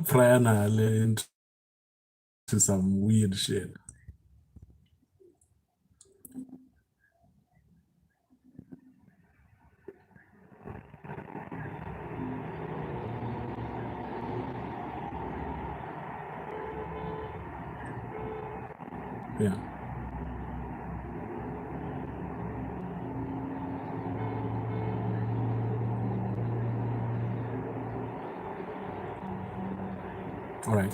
to some weird shit. Yeah. All right.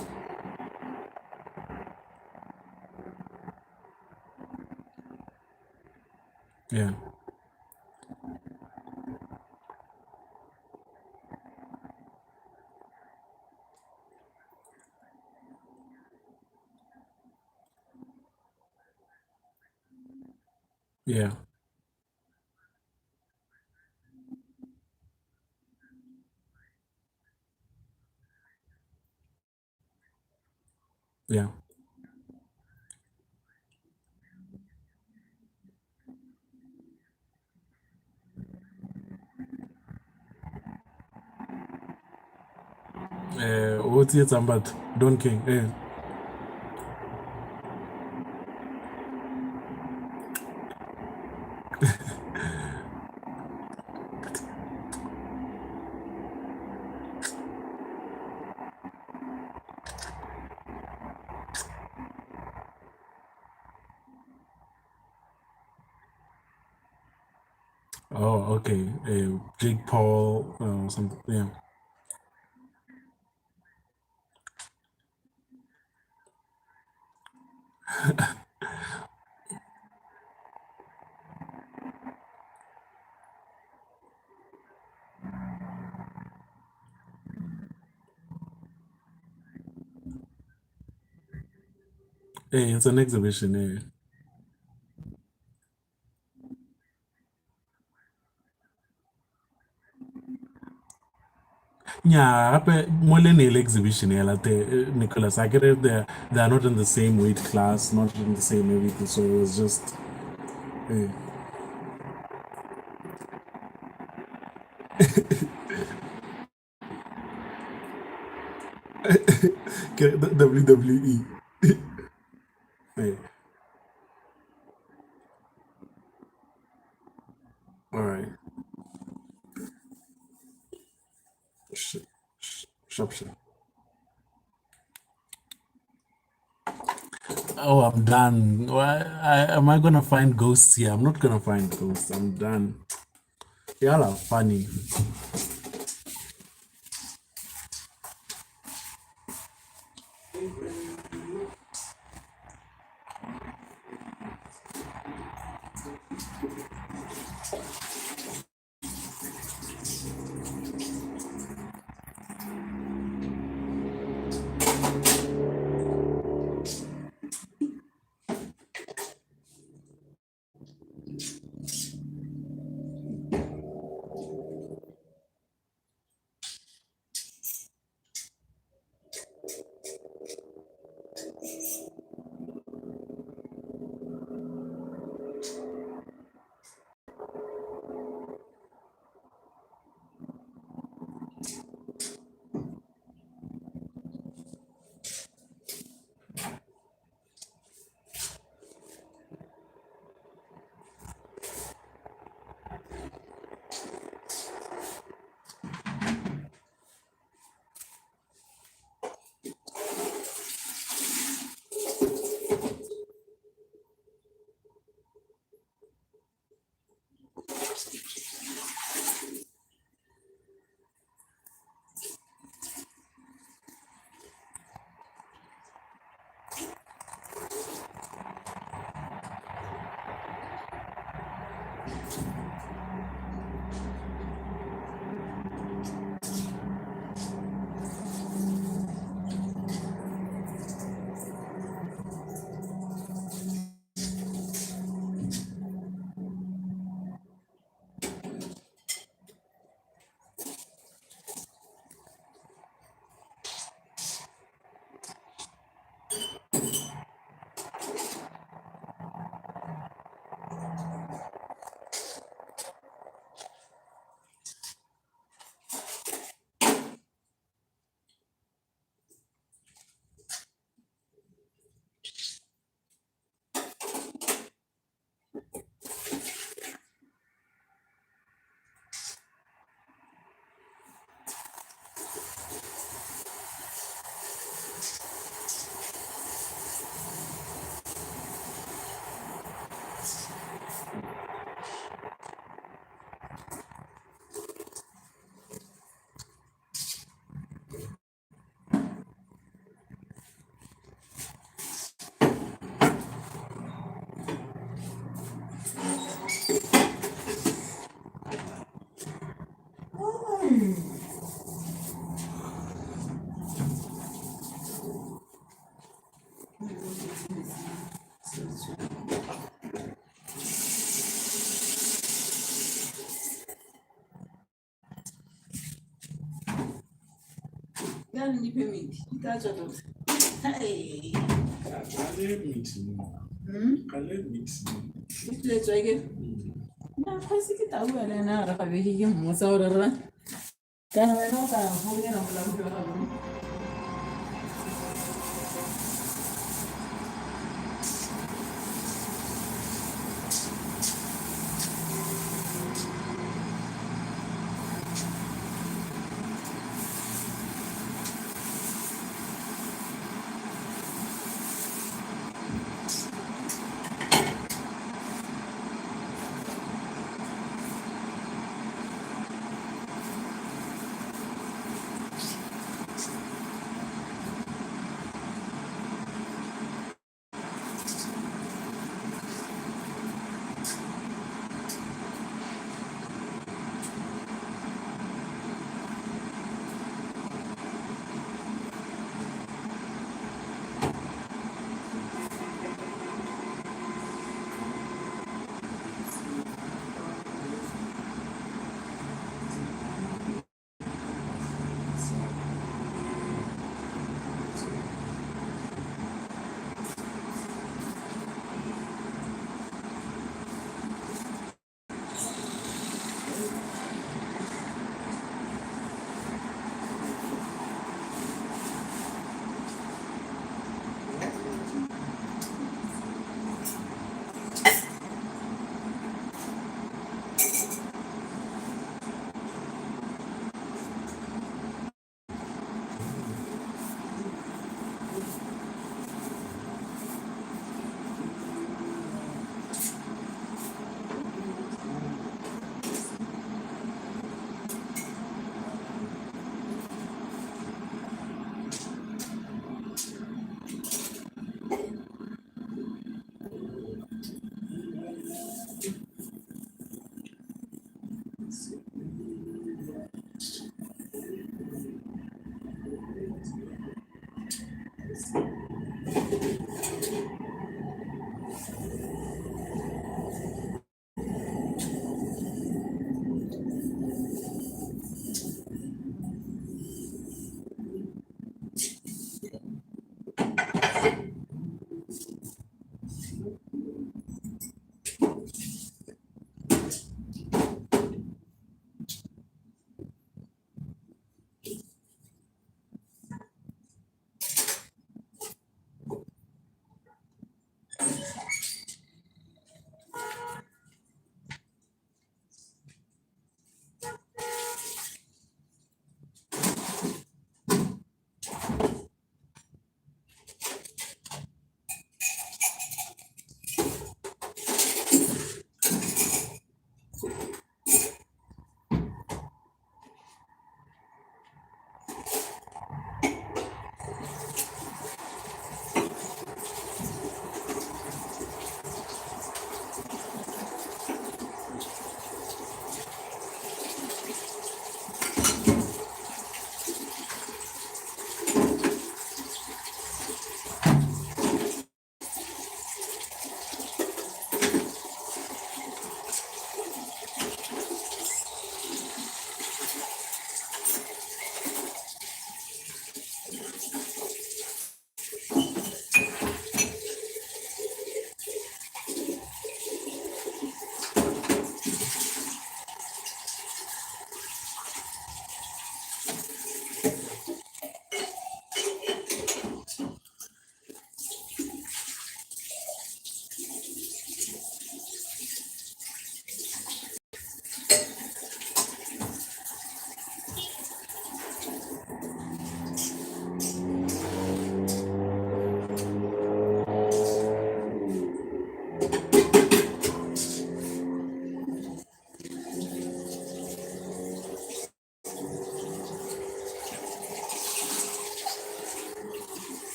Yeah. Yeah. Yeah. What's it about? Don King. Yeah. Oh, okay. Jake Paul, something. Yeah. Hey, it's an exhibition. Yeah, hape mole nail exhibition. Yeah, like Nicholas. I get it. They are not in the same weight class, not in the same everything. So it was just. eh, WWE. Hey, all right. Sh- Shop, shop. Oh, I'm done. Am I gonna find ghosts here? I'm not gonna find ghosts. I'm done. Y'all are funny. Yani nipe miti. Itacho tu. Hey. Kale meeting. Kale meeting. Ile chwege. Na kwasi kitabu ele na rakabe hiki musa urara. Kana wena ka hoge na mula mtu wakabu.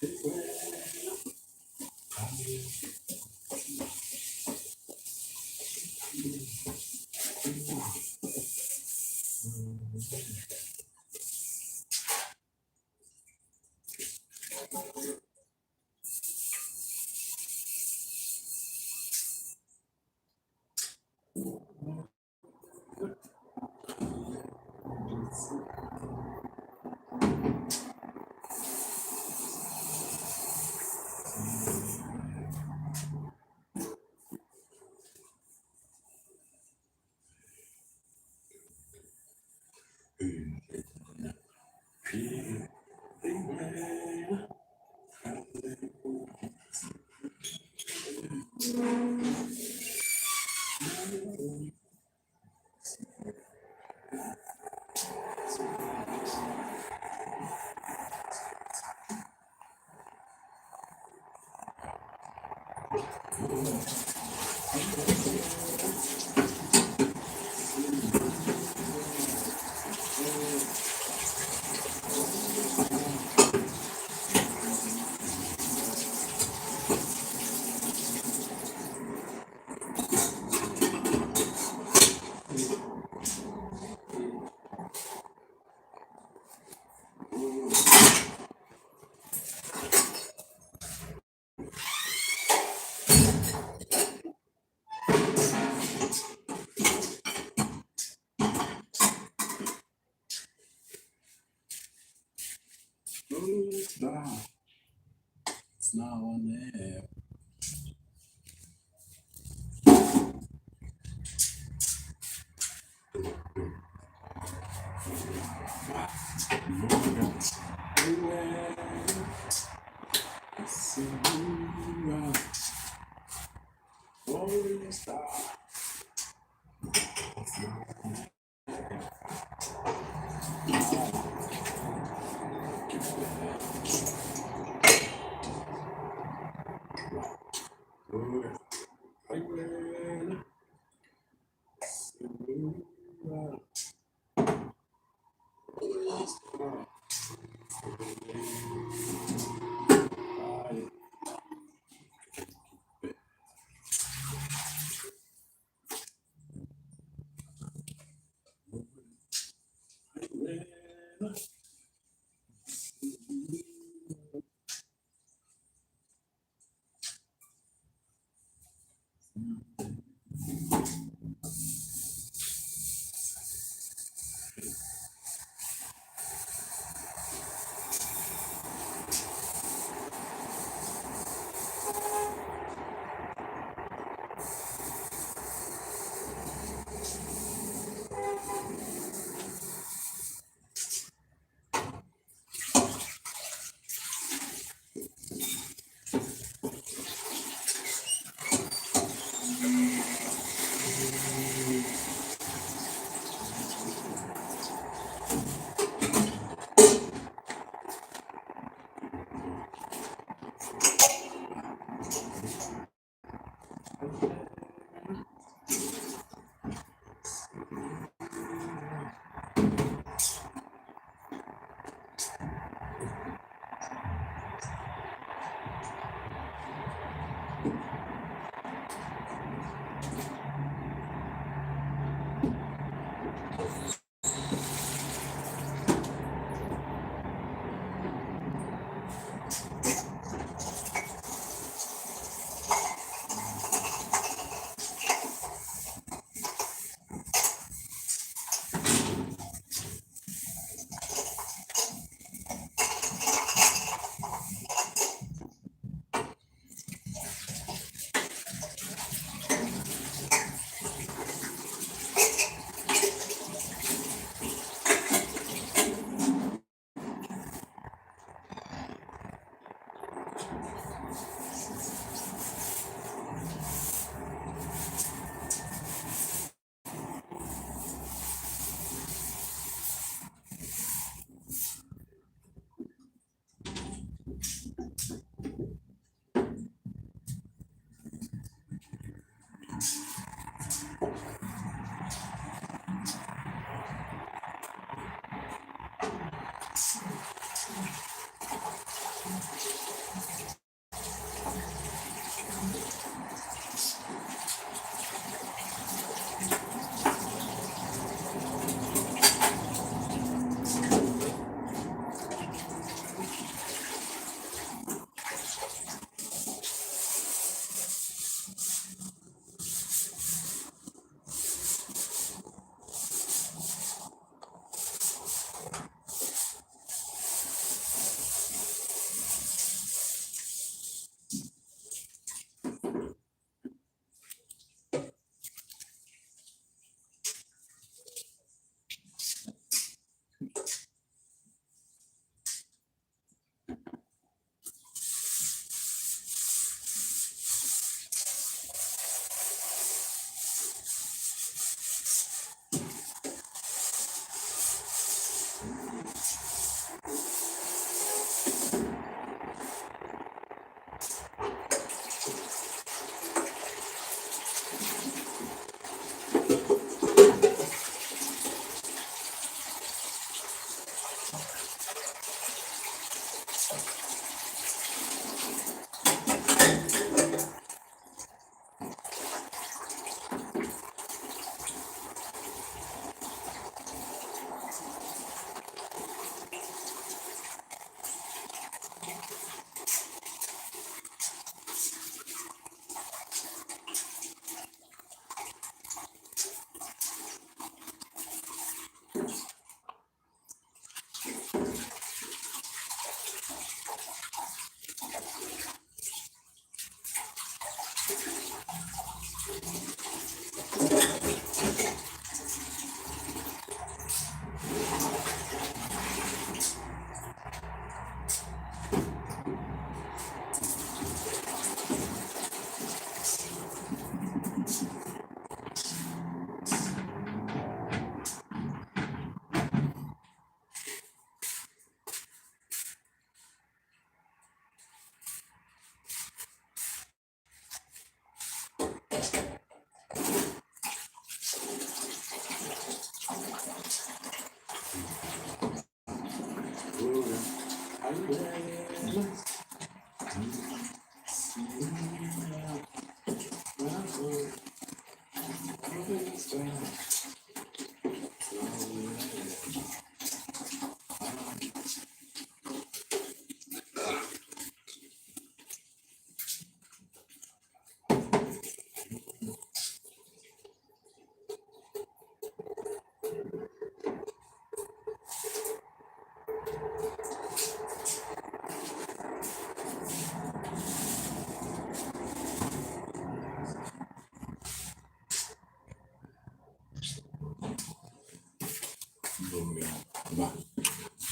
It's not on there.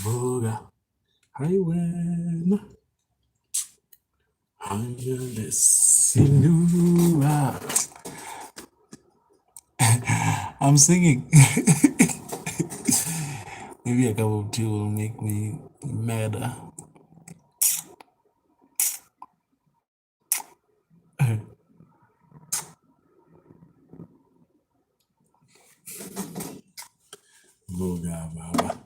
Boga, highway, I'm singing. Maybe a cup of tea will make me madder. Boga, baba.